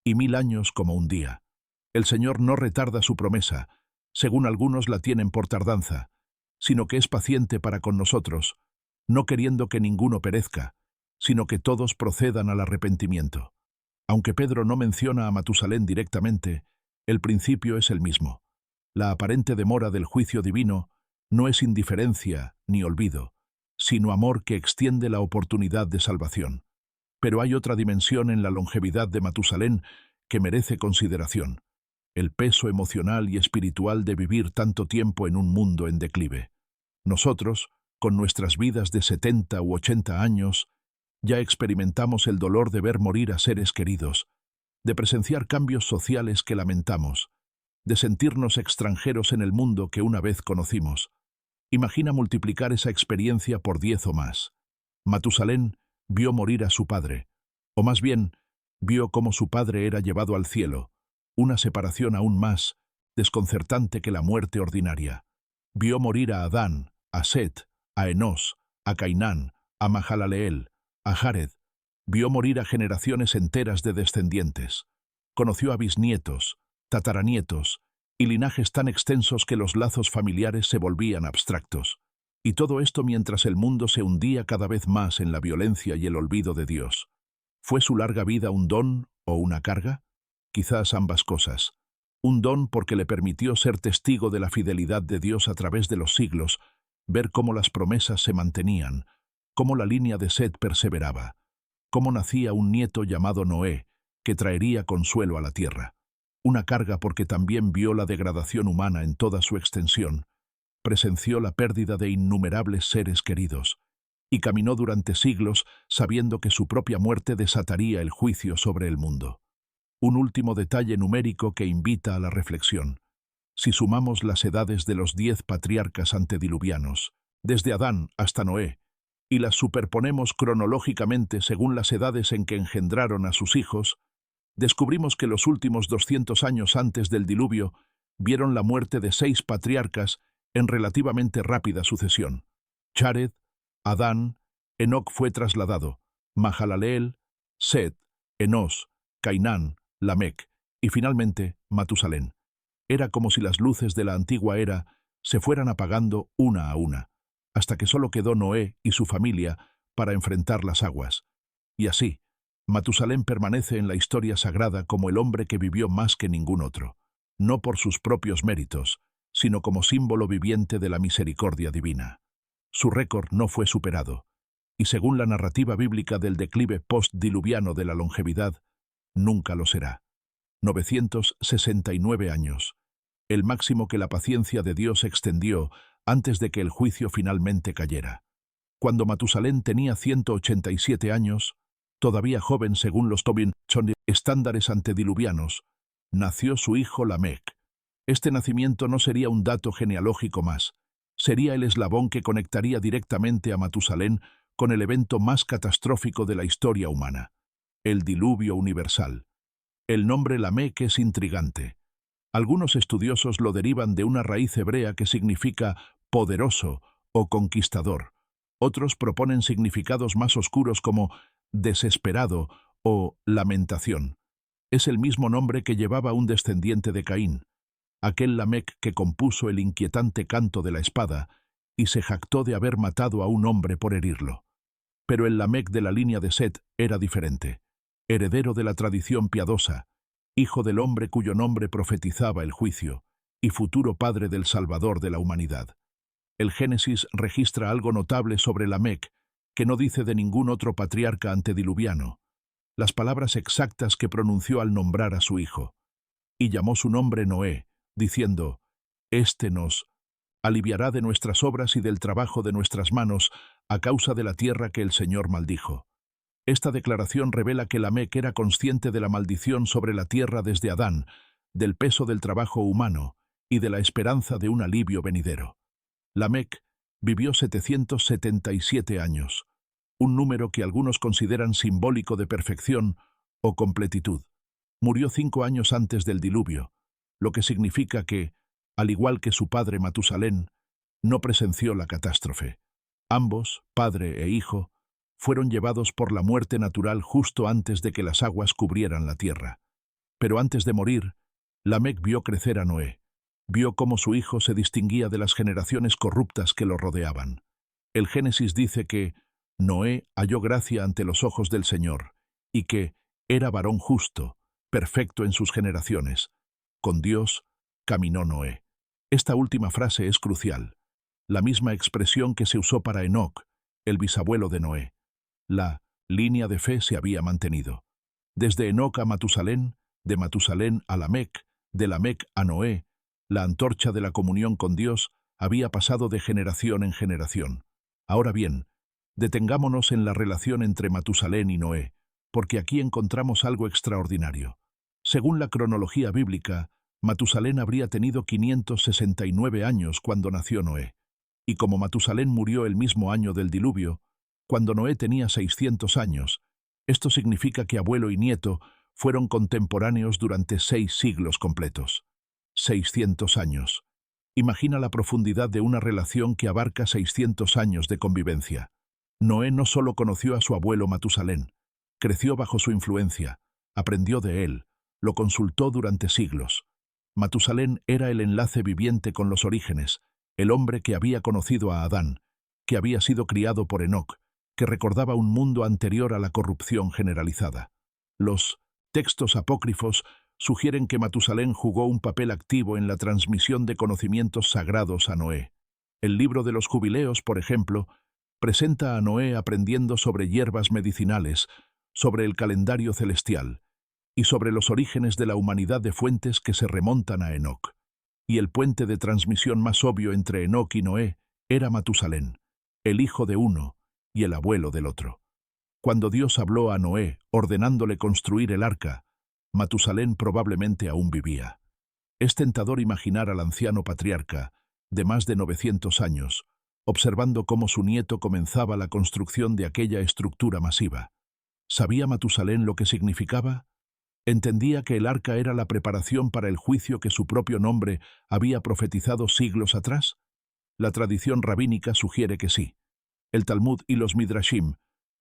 y 1000 años como un día. El Señor no retarda su promesa, según algunos la tienen por tardanza, sino que es paciente para con nosotros, no queriendo que ninguno perezca, sino que todos procedan al arrepentimiento». Aunque Pedro no menciona a Matusalén directamente, el principio es el mismo. La aparente demora del juicio divino no es indiferencia ni olvido, sino amor que extiende la oportunidad de salvación. Pero hay otra dimensión en la longevidad de Matusalén que merece consideración: el peso emocional y espiritual de vivir tanto tiempo en un mundo en declive. Nosotros, con nuestras vidas de 70 u 80 años, ya experimentamos el dolor de ver morir a seres queridos, de presenciar cambios sociales que lamentamos, de sentirnos extranjeros en el mundo que una vez conocimos. Imagina multiplicar esa experiencia por 10 o más. Matusalén vio morir a su padre, o más bien, vio cómo su padre era llevado al cielo, una separación aún más desconcertante que la muerte ordinaria. Vio morir a Adán, a Set, a Enós, a Cainán, a Mahalaleel, a Jared. Vio morir a generaciones enteras de descendientes. Conoció a bisnietos, tataranietos y linajes tan extensos que los lazos familiares se volvían abstractos. Y todo esto mientras el mundo se hundía cada vez más en la violencia y el olvido de Dios. ¿Fue su larga vida un don o una carga? Quizás ambas cosas. Un don porque le permitió ser testigo de la fidelidad de Dios a través de los siglos, ver cómo las promesas se mantenían, cómo la línea de Set perseveraba, cómo nacía un nieto llamado Noé, que traería consuelo a la tierra. Una carga porque también vio la degradación humana en toda su extensión, presenció la pérdida de innumerables seres queridos, y caminó durante siglos sabiendo que su propia muerte desataría el juicio sobre el mundo. Un último detalle numérico que invita a la reflexión. Si sumamos las edades de los 10 patriarcas antediluvianos, desde Adán hasta Noé, y las superponemos cronológicamente según las edades en que engendraron a sus hijos, descubrimos que los últimos 200 años antes del diluvio vieron la muerte de 6 patriarcas en relativamente rápida sucesión. Jared, Adán, Enoc fue trasladado, Mahalaleel, Set, Enós, Cainán, Lamec y finalmente Matusalén. Era como si las luces de la antigua era se fueran apagando una a una, hasta que solo quedó Noé y su familia para enfrentar las aguas. Y así, Matusalén permanece en la historia sagrada como el hombre que vivió más que ningún otro, no por sus propios méritos, sino como símbolo viviente de la misericordia divina. Su récord no fue superado, y según la narrativa bíblica del declive postdiluviano de la longevidad, nunca lo será. 969 años, el máximo que la paciencia de Dios extendió antes de que el juicio finalmente cayera. Cuando Matusalén tenía 187 años, todavía joven según los Tobin estándares antediluvianos, nació su hijo Lamec. Este nacimiento no sería un dato genealógico más, sería el eslabón que conectaría directamente a Matusalén con el evento más catastrófico de la historia humana, el diluvio universal. El nombre Lamec es intrigante. Algunos estudiosos lo derivan de una raíz hebrea que significa poderoso o conquistador. Otros proponen significados más oscuros como desesperado o lamentación. Es el mismo nombre que llevaba un descendiente de Caín, aquel Lamec que compuso el inquietante canto de la espada y se jactó de haber matado a un hombre por herirlo. Pero el Lamec de la línea de Set era diferente, heredero de la tradición piadosa, hijo del hombre cuyo nombre profetizaba el juicio, y futuro padre del Salvador de la humanidad. El Génesis registra algo notable sobre Lamec, que no dice de ningún otro patriarca antediluviano, las palabras exactas que pronunció al nombrar a su hijo. Y llamó su nombre Noé, diciendo, «Este nos aliviará de nuestras obras y del trabajo de nuestras manos a causa de la tierra que el Señor maldijo». Esta declaración revela que Lamec era consciente de la maldición sobre la tierra desde Adán, del peso del trabajo humano y de la esperanza de un alivio venidero. Lamec vivió 777 años, un número que algunos consideran simbólico de perfección o completitud. Murió 5 años antes del diluvio, lo que significa que, al igual que su padre Matusalén, no presenció la catástrofe. Ambos, padre e hijo, fueron llevados por la muerte natural justo antes de que las aguas cubrieran la tierra. Pero antes de morir, Lamec vio crecer a Noé. Vio cómo su hijo se distinguía de las generaciones corruptas que lo rodeaban. El Génesis dice que Noé halló gracia ante los ojos del Señor, y que era varón justo, perfecto en sus generaciones. Con Dios caminó Noé. Esta última frase es crucial, la misma expresión que se usó para Enoc, el bisabuelo de Noé. La línea de fe se había mantenido. Desde Enoc a Matusalén, de Matusalén a Lamec, de Lamec a Noé, la antorcha de la comunión con Dios había pasado de generación en generación. Ahora bien, detengámonos en la relación entre Matusalén y Noé, porque aquí encontramos algo extraordinario. Según la cronología bíblica, Matusalén habría tenido 569 años cuando nació Noé, y como Matusalén murió el mismo año del diluvio, cuando Noé tenía 600 años, esto significa que abuelo y nieto fueron contemporáneos durante 6 siglos completos. 600 años. Imagina la profundidad de una relación que abarca 600 años de convivencia. Noé no solo conoció a su abuelo Matusalén, creció bajo su influencia, aprendió de él, lo consultó durante siglos. Matusalén era el enlace viviente con los orígenes, el hombre que había conocido a Adán, que había sido criado por Enoc, que recordaba un mundo anterior a la corrupción generalizada. Los textos apócrifos sugieren que Matusalén jugó un papel activo en la transmisión de conocimientos sagrados a Noé. El libro de los Jubileos, por ejemplo, presenta a Noé aprendiendo sobre hierbas medicinales, sobre el calendario celestial y sobre los orígenes de la humanidad de fuentes que se remontan a Enoc. Y el puente de transmisión más obvio entre Enoc y Noé era Matusalén, el hijo de uno y el abuelo del otro. Cuando Dios habló a Noé, ordenándole construir el arca, Matusalén probablemente aún vivía. Es tentador imaginar al anciano patriarca, de más de 900 años, observando cómo su nieto comenzaba la construcción de aquella estructura masiva. ¿Sabía Matusalén lo que significaba? ¿Entendía que el arca era la preparación para el juicio que su propio nombre había profetizado siglos atrás? La tradición rabínica sugiere que sí. El Talmud y los Midrashim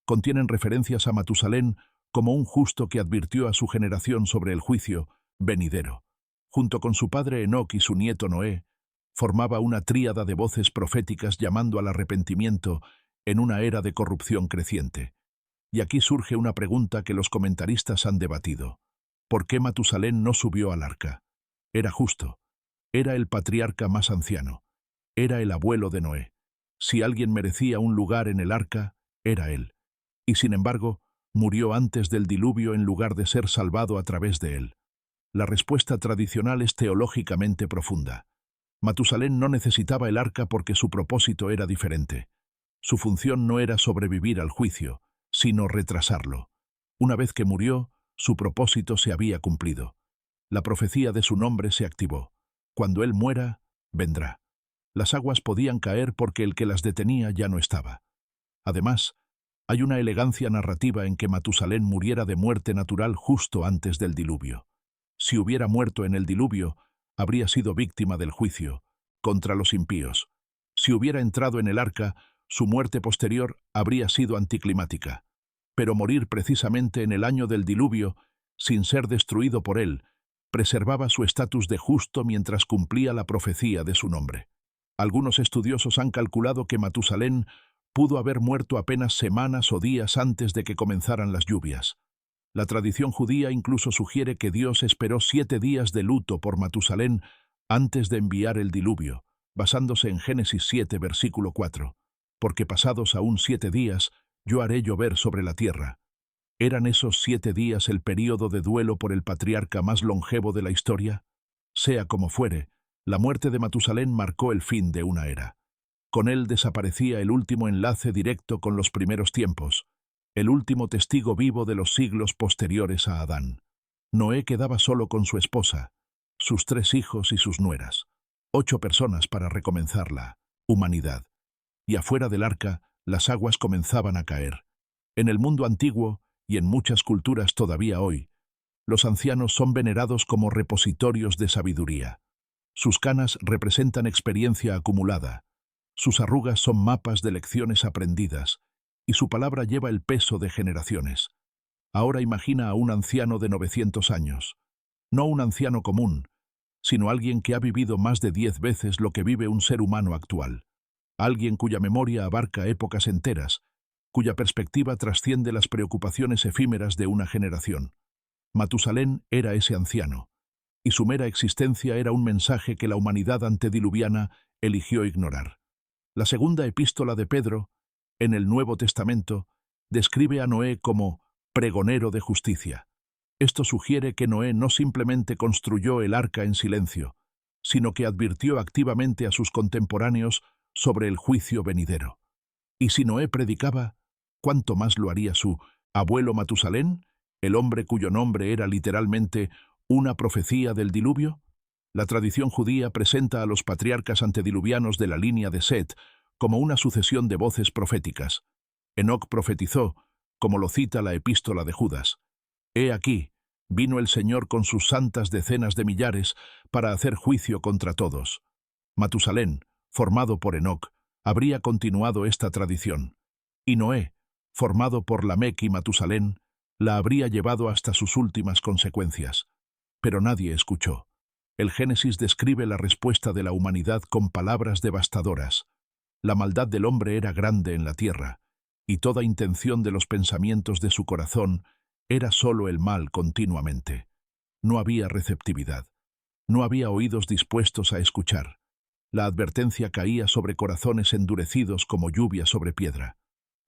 contienen referencias a Matusalén como un justo que advirtió a su generación sobre el juicio venidero. Junto con su padre Enoc y su nieto Noé, formaba una tríada de voces proféticas llamando al arrepentimiento en una era de corrupción creciente. Y aquí surge una pregunta que los comentaristas han debatido. ¿Por qué Matusalén no subió al arca? Era justo. Era el patriarca más anciano. Era el abuelo de Noé. Si alguien merecía un lugar en el arca, era él. Y sin embargo, murió antes del diluvio en lugar de ser salvado a través de él. La respuesta tradicional es teológicamente profunda. Matusalén no necesitaba el arca porque su propósito era diferente. Su función no era sobrevivir al juicio, sino retrasarlo. Una vez que murió, su propósito se había cumplido. La profecía de su nombre se activó. Cuando él muera, vendrá. Las aguas podían caer porque el que las detenía ya no estaba. Además, hay una elegancia narrativa en que Matusalén muriera de muerte natural justo antes del diluvio. Si hubiera muerto en el diluvio, habría sido víctima del juicio, contra los impíos. Si hubiera entrado en el arca, Su muerte posterior habría sido anticlimática, pero morir precisamente en el año del diluvio, sin ser destruido por él, preservaba su estatus de justo mientras cumplía la profecía de su nombre. Algunos estudiosos han calculado que Matusalén pudo haber muerto apenas semanas o días antes de que comenzaran las lluvias. La tradición judía incluso sugiere que Dios esperó 7 días de luto por Matusalén antes de enviar el diluvio, basándose en Génesis 7, versículo 4, porque pasados aún 7 días, yo haré llover sobre la tierra. ¿Eran esos 7 días el período de duelo por el patriarca más longevo de la historia? Sea como fuere, la muerte de Matusalén marcó el fin de una era. Con él desaparecía el último enlace directo con los primeros tiempos, el último testigo vivo de los siglos posteriores a Adán. Noé quedaba solo con su esposa, sus 3 hijos y sus nueras, 8 personas para recomenzar la humanidad. Y afuera del arca, las aguas comenzaban a caer. En el mundo antiguo, y en muchas culturas todavía hoy, los ancianos son venerados como repositorios de sabiduría. Sus canas representan experiencia acumulada, sus arrugas son mapas de lecciones aprendidas, y su palabra lleva el peso de generaciones. Ahora imagina a un anciano de 900 años, no un anciano común, sino alguien que ha vivido más de 10 veces lo que vive un ser humano actual. Alguien cuya memoria abarca épocas enteras, cuya perspectiva trasciende las preocupaciones efímeras de una generación. Matusalén era ese anciano, y su mera existencia era un mensaje que la humanidad antediluviana eligió ignorar. La segunda epístola de Pedro, en el Nuevo Testamento, describe a Noé como pregonero de justicia. Esto sugiere que Noé no simplemente construyó el arca en silencio, sino que advirtió activamente a sus contemporáneos sobre el juicio venidero. Y si Noé predicaba, ¿cuánto más lo haría su abuelo Matusalén, el hombre cuyo nombre era literalmente una profecía del diluvio? La tradición judía presenta a los patriarcas antediluvianos de la línea de Set como una sucesión de voces proféticas. Enoc profetizó, como lo cita la epístola de Judas. He aquí, vino el Señor con sus santas decenas de millares para hacer juicio contra todos. Matusalén, formado por Enoc, habría continuado esta tradición. Y Noé, formado por Lamec y Matusalén, la habría llevado hasta sus últimas consecuencias. Pero nadie escuchó. El Génesis describe la respuesta de la humanidad con palabras devastadoras. La maldad del hombre era grande en la tierra, y toda intención de los pensamientos de su corazón era solo el mal continuamente. No había receptividad. No había oídos dispuestos a escuchar. La advertencia caía sobre corazones endurecidos como lluvia sobre piedra.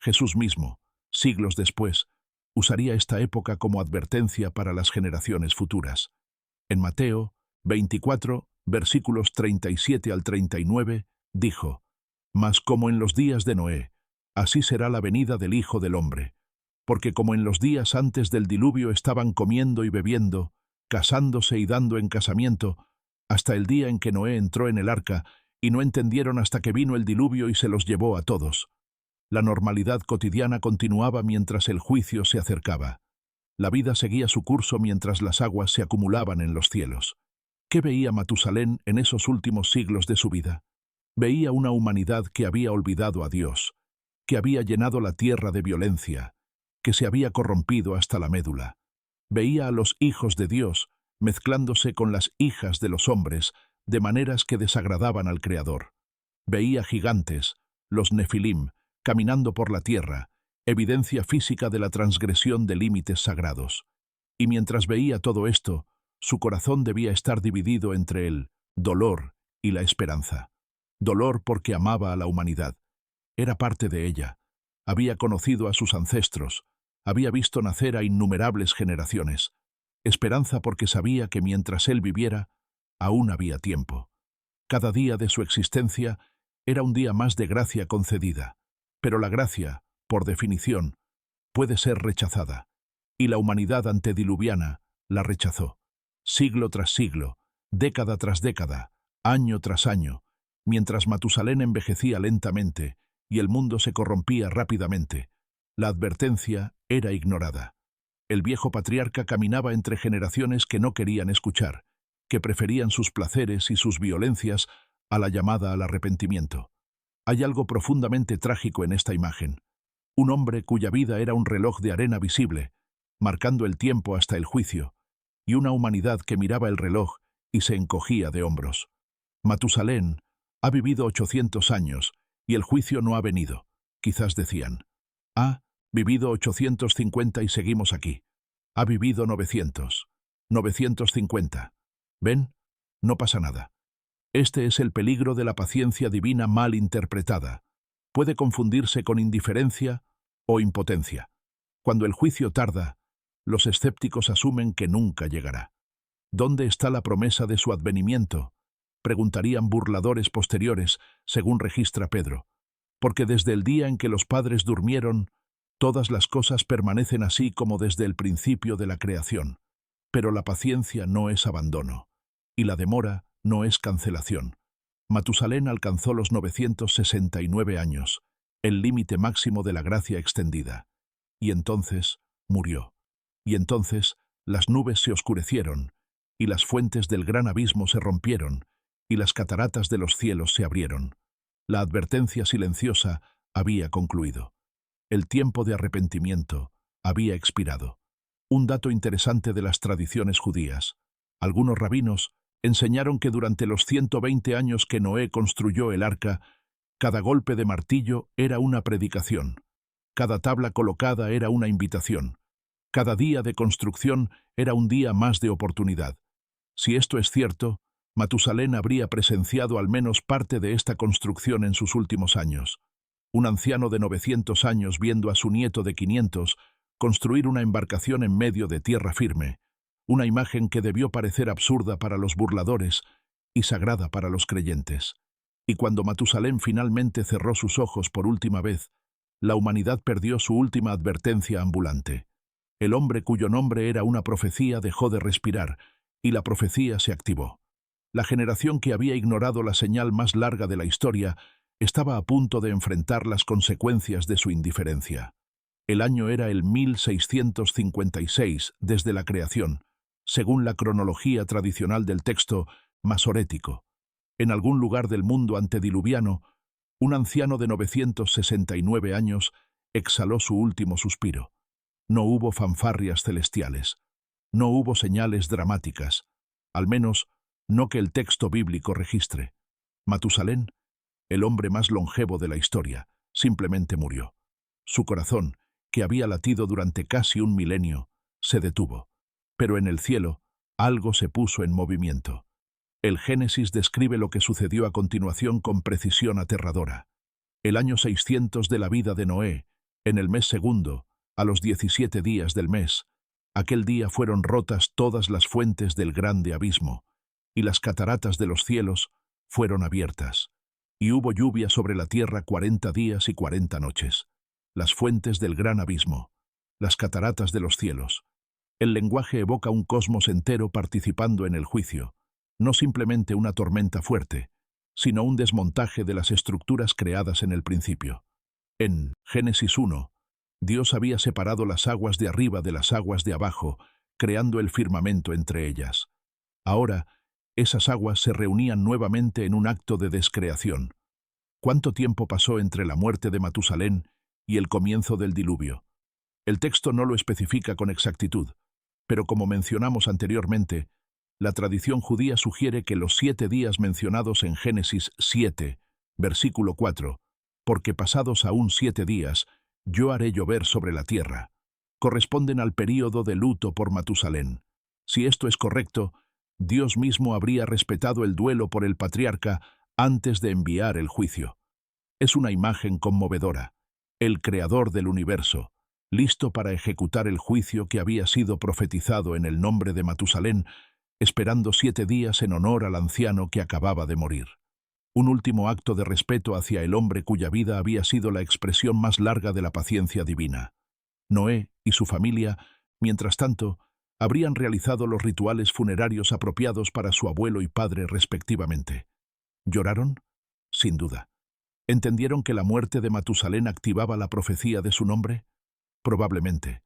Jesús mismo, siglos después, usaría esta época como advertencia para las generaciones futuras. En Mateo 24, versículos 37 al 39, dijo: «Mas como en los días de Noé, así será la venida del Hijo del Hombre. Porque como en los días antes del diluvio estaban comiendo y bebiendo, casándose y dando en casamiento, hasta el día en que Noé entró en el arca, y no entendieron hasta que vino el diluvio y se los llevó a todos». La normalidad cotidiana continuaba mientras el juicio se acercaba. La vida seguía su curso mientras las aguas se acumulaban en los cielos. ¿Qué veía Matusalén en esos últimos siglos de su vida? Veía una humanidad que había olvidado a Dios, que había llenado la tierra de violencia, que se había corrompido hasta la médula. Veía a los hijos de Dios mezclándose con las hijas de los hombres de maneras que desagradaban al Creador. Veía gigantes, los Nefilim, caminando por la tierra, evidencia física de la transgresión de límites sagrados. Y mientras veía todo esto, su corazón debía estar dividido entre el dolor y la esperanza. Dolor porque amaba a la humanidad. Era parte de ella. Había conocido a sus ancestros. Había visto nacer a innumerables generaciones. Esperanza porque sabía que mientras él viviera, aún había tiempo. Cada día de su existencia era un día más de gracia concedida. Pero la gracia, por definición, puede ser rechazada. Y la humanidad antediluviana la rechazó. Siglo tras siglo, década tras década, año tras año, mientras Matusalén envejecía lentamente y el mundo se corrompía rápidamente, la advertencia era ignorada. El viejo patriarca caminaba entre generaciones que no querían escuchar, que preferían sus placeres y sus violencias a la llamada al arrepentimiento. Hay algo profundamente trágico en esta imagen. Un hombre cuya vida era un reloj de arena visible, marcando el tiempo hasta el juicio, y una humanidad que miraba el reloj y se encogía de hombros. Matusalén ha vivido 800 años y el juicio no ha venido. Quizás decían, ha vivido 850 y seguimos aquí. Ha vivido 900, 950. ¿Ven? No pasa nada. Este es el peligro de la paciencia divina mal interpretada. Puede confundirse con indiferencia o impotencia. Cuando el juicio tarda, los escépticos asumen que nunca llegará. ¿Dónde está la promesa de su advenimiento?, preguntarían burladores posteriores, según registra Pedro. Porque desde el día en que los padres durmieron, todas las cosas permanecen así como desde el principio de la creación. Pero la paciencia no es abandono, y la demora no es cancelación. Matusalén alcanzó los 969 años, el límite máximo de la gracia extendida. Y entonces murió. Y entonces las nubes se oscurecieron, y las fuentes del gran abismo se rompieron, y las cataratas de los cielos se abrieron. La advertencia silenciosa había concluido. El tiempo de arrepentimiento había expirado. Un dato interesante de las tradiciones judías. Algunos rabinos enseñaron que durante los 120 años que Noé construyó el arca, cada golpe de martillo era una predicación. Cada tabla colocada era una invitación. Cada día de construcción era un día más de oportunidad. Si esto es cierto, Matusalén habría presenciado al menos parte de esta construcción en sus últimos años. Un anciano de 900 años viendo a su nieto de 500 construir una embarcación en medio de tierra firme, una imagen que debió parecer absurda para los burladores y sagrada para los creyentes. Y cuando Matusalén finalmente cerró sus ojos por última vez, la humanidad perdió su última advertencia ambulante. El hombre cuyo nombre era una profecía dejó de respirar, y la profecía se activó. La generación que había ignorado la señal más larga de la historia estaba a punto de enfrentar las consecuencias de su indiferencia. El año era el 1656 desde la creación, según la cronología tradicional del texto masorético. En algún lugar del mundo antediluviano, un anciano de 969 años exhaló su último suspiro. No hubo fanfarrias celestiales. No hubo señales dramáticas, al menos no que el texto bíblico registre. Matusalén, el hombre más longevo de la historia, simplemente murió. Su corazón, que había latido durante casi un milenio, se detuvo. Pero en el cielo, algo se puso en movimiento. El Génesis describe lo que sucedió a continuación con precisión aterradora. El año 600 de la vida de Noé, en el mes segundo, a los 17 días del mes, aquel día fueron rotas todas las fuentes del grande abismo, y las cataratas de los cielos fueron abiertas. Y hubo lluvia sobre la tierra 40 días y 40 noches. Las fuentes del gran abismo, las cataratas de los cielos. El lenguaje evoca un cosmos entero participando en el juicio, no simplemente una tormenta fuerte, sino un desmontaje de las estructuras creadas en el principio. En Génesis 1, Dios había separado las aguas de arriba de las aguas de abajo, creando el firmamento entre ellas. Ahora, esas aguas se reunían nuevamente en un acto de descreación. ¿Cuánto tiempo pasó entre la muerte de Matusalén y el comienzo del diluvio? El texto no lo especifica con exactitud, pero como mencionamos anteriormente, la tradición judía sugiere que los 7 días mencionados en Génesis 7, versículo 4, porque pasados aún 7 días, yo haré llover sobre la tierra, corresponden al período de luto por Matusalén. Si esto es correcto, Dios mismo habría respetado el duelo por el patriarca antes de enviar el juicio. Es una imagen conmovedora. El creador del universo, listo para ejecutar el juicio que había sido profetizado en el nombre de Matusalén, esperando 7 días en honor al anciano que acababa de morir. Un último acto de respeto hacia el hombre cuya vida había sido la expresión más larga de la paciencia divina. Noé y su familia, mientras tanto, habrían realizado los rituales funerarios apropiados para su abuelo y padre respectivamente. ¿Lloraron? Sin duda. ¿Entendieron que la muerte de Matusalén activaba la profecía de su nombre? Probablemente.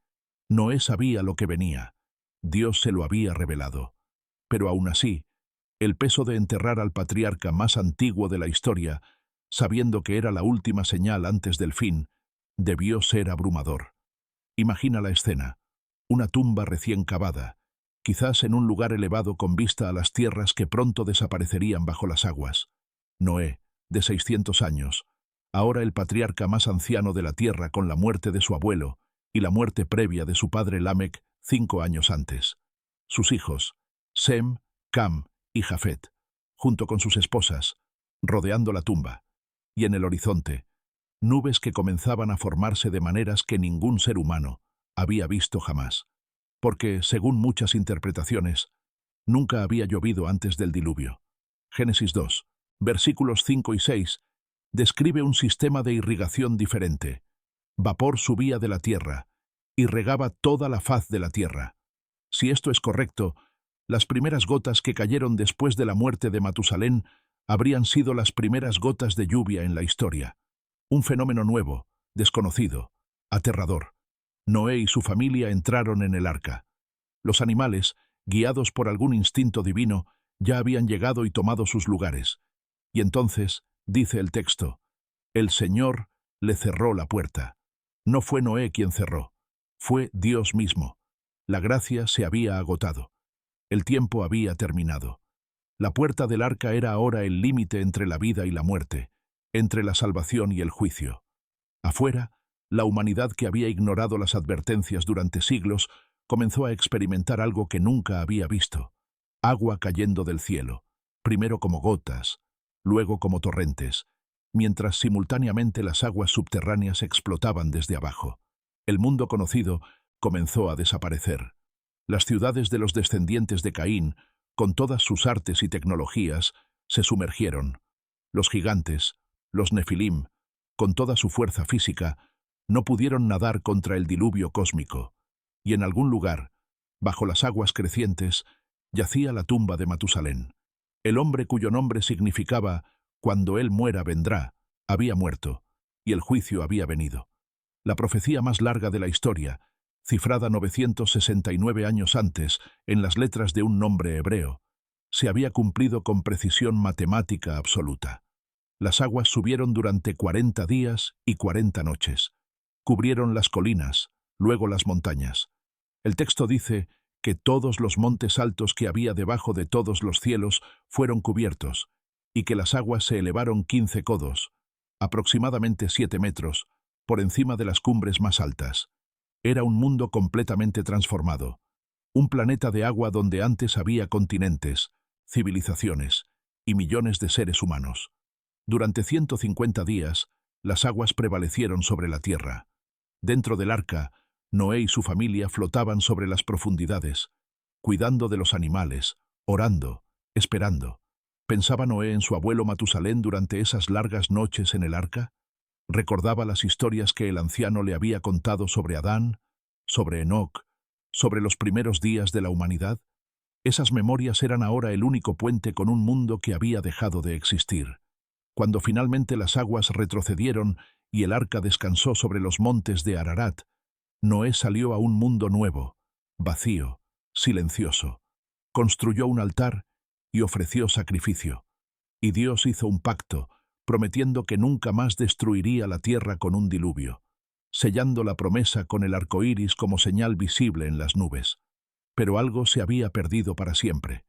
Noé sabía lo que venía. Dios se lo había revelado. Pero aún así, el peso de enterrar al patriarca más antiguo de la historia sabiendo que era la última señal antes del fin, debió ser abrumador. Imagina la escena: una tumba recién cavada, quizás en un lugar elevado con vista a las tierras que pronto desaparecerían bajo las aguas. Noé, de 600 años, ahora el patriarca más anciano de la tierra con la muerte de su abuelo y la muerte previa de su padre Lamec 5 años antes. Sus hijos, Sem, Cam y Jafet, junto con sus esposas, rodeando la tumba, y en el horizonte, nubes que comenzaban a formarse de maneras que ningún ser humano había visto jamás, porque, según muchas interpretaciones, nunca había llovido antes del diluvio. Génesis 2, versículos 5 y 6, describe un sistema de irrigación diferente. Vapor subía de la tierra y regaba toda la faz de la tierra. Si esto es correcto, las primeras gotas que cayeron después de la muerte de Matusalén habrían sido las primeras gotas de lluvia en la historia. Un fenómeno nuevo, desconocido, aterrador. Noé y su familia entraron en el arca. Los animales, guiados por algún instinto divino, ya habían llegado y tomado sus lugares. Y entonces, dice el texto, el Señor le cerró la puerta. No fue Noé quien cerró, fue Dios mismo. La gracia se había agotado. El tiempo había terminado. La puerta del arca era ahora el límite entre la vida y la muerte, entre la salvación y el juicio. Afuera, la humanidad que había ignorado las advertencias durante siglos comenzó a experimentar algo que nunca había visto: agua cayendo del cielo, primero como gotas, luego como torrentes, mientras simultáneamente las aguas subterráneas explotaban desde abajo. El mundo conocido comenzó a desaparecer. Las ciudades de los descendientes de Caín, con todas sus artes y tecnologías, se sumergieron. Los gigantes, los nefilim, con toda su fuerza física, no pudieron nadar contra el diluvio cósmico, y en algún lugar, bajo las aguas crecientes, yacía la tumba de Matusalén. El hombre cuyo nombre significaba «cuando él muera vendrá», había muerto, y el juicio había venido. La profecía más larga de la historia, cifrada 969 años antes en las letras de un nombre hebreo, se había cumplido con precisión matemática absoluta. Las aguas subieron durante 40 días y 40 noches. Cubrieron las colinas, luego las montañas. El texto dice que todos los montes altos que había debajo de todos los cielos fueron cubiertos, y que las aguas se elevaron 15 codos, aproximadamente 7 metros, por encima de las cumbres más altas. Era un mundo completamente transformado, un planeta de agua donde antes había continentes, civilizaciones y millones de seres humanos. Durante 150 días, las aguas prevalecieron sobre la tierra. Dentro del arca, Noé y su familia flotaban sobre las profundidades, cuidando de los animales, orando, esperando. ¿Pensaba Noé en su abuelo Matusalén durante esas largas noches en el arca? Recordaba las historias que el anciano le había contado sobre Adán, sobre Enoc, sobre los primeros días de la humanidad. Esas memorias eran ahora el único puente con un mundo que había dejado de existir. Cuando finalmente las aguas retrocedieron y el arca descansó sobre los montes de Ararat, Noé salió a un mundo nuevo, vacío, silencioso. Construyó un altar y ofreció sacrificio. Y Dios hizo un pacto, prometiendo que nunca más destruiría la tierra con un diluvio, sellando la promesa con el arco iris como señal visible en las nubes. Pero algo se había perdido para siempre.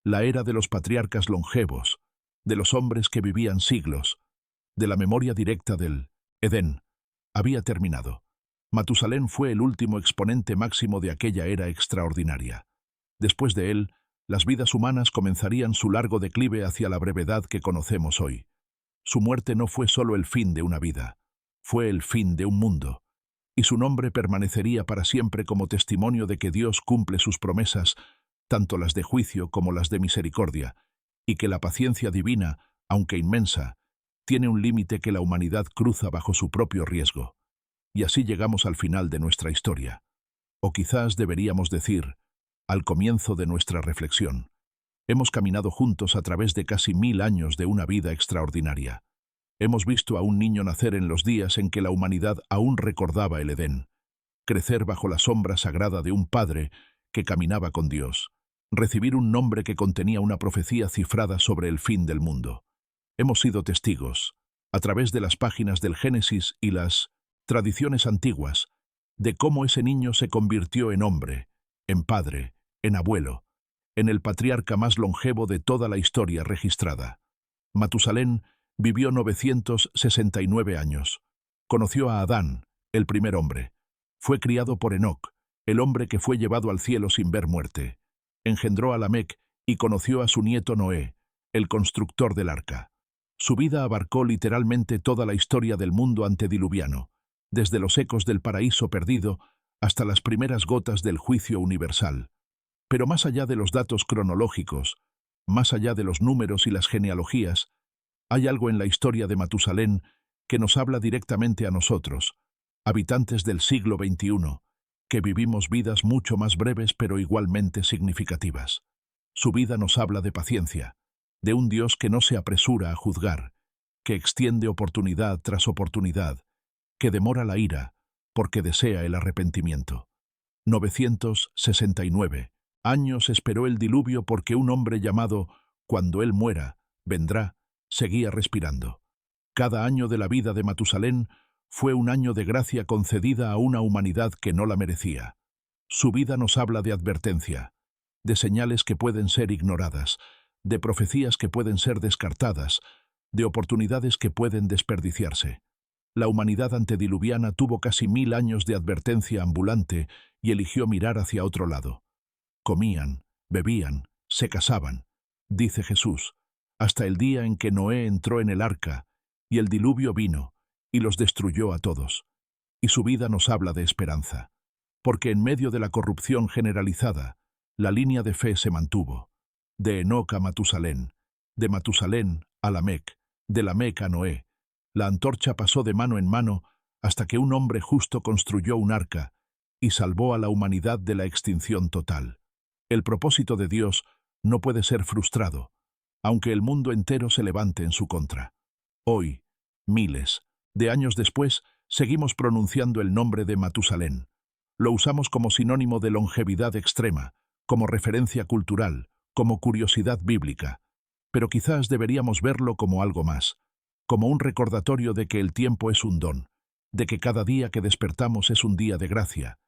La era de los patriarcas longevos, de los hombres que vivían siglos, de la memoria directa del Edén, había terminado. Matusalén fue el último exponente máximo de aquella era extraordinaria. Después de él, las vidas humanas comenzarían su largo declive hacia la brevedad que conocemos hoy. Su muerte no fue solo el fin de una vida, fue el fin de un mundo, y su nombre permanecería para siempre como testimonio de que Dios cumple sus promesas, tanto las de juicio como las de misericordia, y que la paciencia divina, aunque inmensa, tiene un límite que la humanidad cruza bajo su propio riesgo. Y así llegamos al final de nuestra historia. O quizás deberíamos decir, al comienzo de nuestra reflexión. Hemos caminado juntos a través de casi 1000 años de una vida extraordinaria. Hemos visto a un niño nacer en los días en que la humanidad aún recordaba el Edén, crecer bajo la sombra sagrada de un padre que caminaba con Dios, recibir un nombre que contenía una profecía cifrada sobre el fin del mundo. Hemos sido testigos, a través de las páginas del Génesis y las tradiciones antiguas, de cómo ese niño se convirtió en hombre, en padre, en abuelo, en el patriarca más longevo de toda la historia registrada. Matusalén vivió 969 años. Conoció a Adán, el primer hombre. Fue criado por Enoc, el hombre que fue llevado al cielo sin ver muerte. Engendró a Lamec y conoció a su nieto Noé, el constructor del arca. Su vida abarcó literalmente toda la historia del mundo antediluviano, desde los ecos del paraíso perdido hasta las primeras gotas del juicio universal. Pero más allá de los datos cronológicos, más allá de los números y las genealogías, hay algo en la historia de Matusalén que nos habla directamente a nosotros, habitantes del siglo XXI, que vivimos vidas mucho más breves pero igualmente significativas. Su vida nos habla de paciencia, de un Dios que no se apresura a juzgar, que extiende oportunidad tras oportunidad, que demora la ira porque desea el arrepentimiento. 969 años esperó el diluvio porque un hombre llamado «Cuando él muera, vendrá» seguía respirando. Cada año de la vida de Matusalén fue un año de gracia concedida a una humanidad que no la merecía. Su vida nos habla de advertencia, de señales que pueden ser ignoradas, de profecías que pueden ser descartadas, de oportunidades que pueden desperdiciarse. La humanidad antediluviana tuvo casi 1000 años de advertencia ambulante y eligió mirar hacia otro lado. Comían, bebían, se casaban, dice Jesús, hasta el día en que Noé entró en el arca y el diluvio vino y los destruyó a todos. Y su vida nos habla de esperanza, porque en medio de la corrupción generalizada, la línea de fe se mantuvo. De Enoc a Matusalén, de Matusalén a Lamec, de Lamec a Noé. La antorcha pasó de mano en mano hasta que un hombre justo construyó un arca y salvó a la humanidad de la extinción total. El propósito de Dios no puede ser frustrado, aunque el mundo entero se levante en su contra. Hoy, miles de años después, seguimos pronunciando el nombre de Matusalén. Lo usamos como sinónimo de longevidad extrema, como referencia cultural, como curiosidad bíblica. Pero quizás deberíamos verlo como algo más, como un recordatorio de que el tiempo es un don, de que cada día que despertamos es un día de gracia,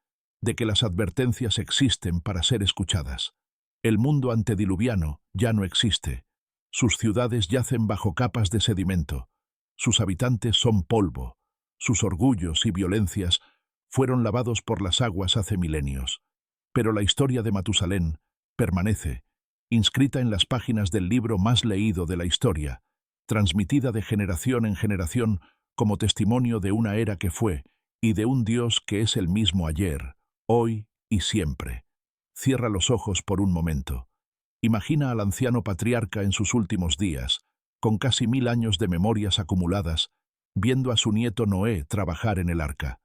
de que las advertencias existen para ser escuchadas. El mundo antediluviano ya no existe. Sus ciudades yacen bajo capas de sedimento. Sus habitantes son polvo. Sus orgullos y violencias fueron lavados por las aguas hace milenios. Pero la historia de Matusalén permanece, inscrita en las páginas del libro más leído de la historia, transmitida de generación en generación como testimonio de una era que fue y de un Dios que es el mismo ayer, hoy y siempre. Cierra los ojos por un momento. Imagina al anciano patriarca en sus últimos días, con casi 1000 años de memorias acumuladas, viendo a su nieto Noé trabajar en el arca.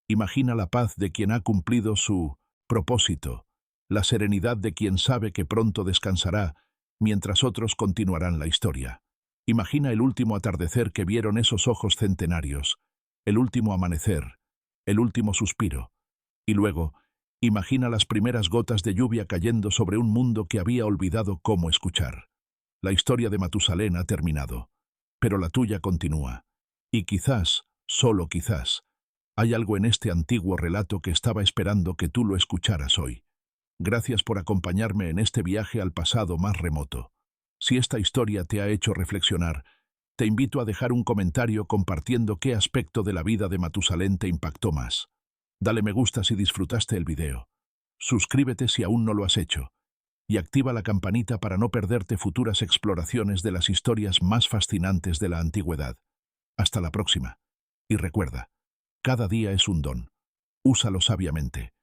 Imagina la paz de quien ha cumplido su propósito, la serenidad de quien sabe que pronto descansará, mientras otros continuarán la historia. Imagina el último atardecer que vieron esos ojos centenarios, el último amanecer, el último suspiro. Y luego, imagina las primeras gotas de lluvia cayendo sobre un mundo que había olvidado cómo escuchar. La historia de Matusalén ha terminado, pero la tuya continúa. Y quizás, solo quizás, hay algo en este antiguo relato que estaba esperando que tú lo escucharas hoy. Gracias por acompañarme en este viaje al pasado más remoto. Si esta historia te ha hecho reflexionar, te invito a dejar un comentario compartiendo qué aspecto de la vida de Matusalén te impactó más. Dale me gusta si disfrutaste el video. Suscríbete si aún no lo has hecho. Y activa la campanita para no perderte futuras exploraciones de las historias más fascinantes de la antigüedad. Hasta la próxima. Y recuerda, cada día es un don. Úsalo sabiamente.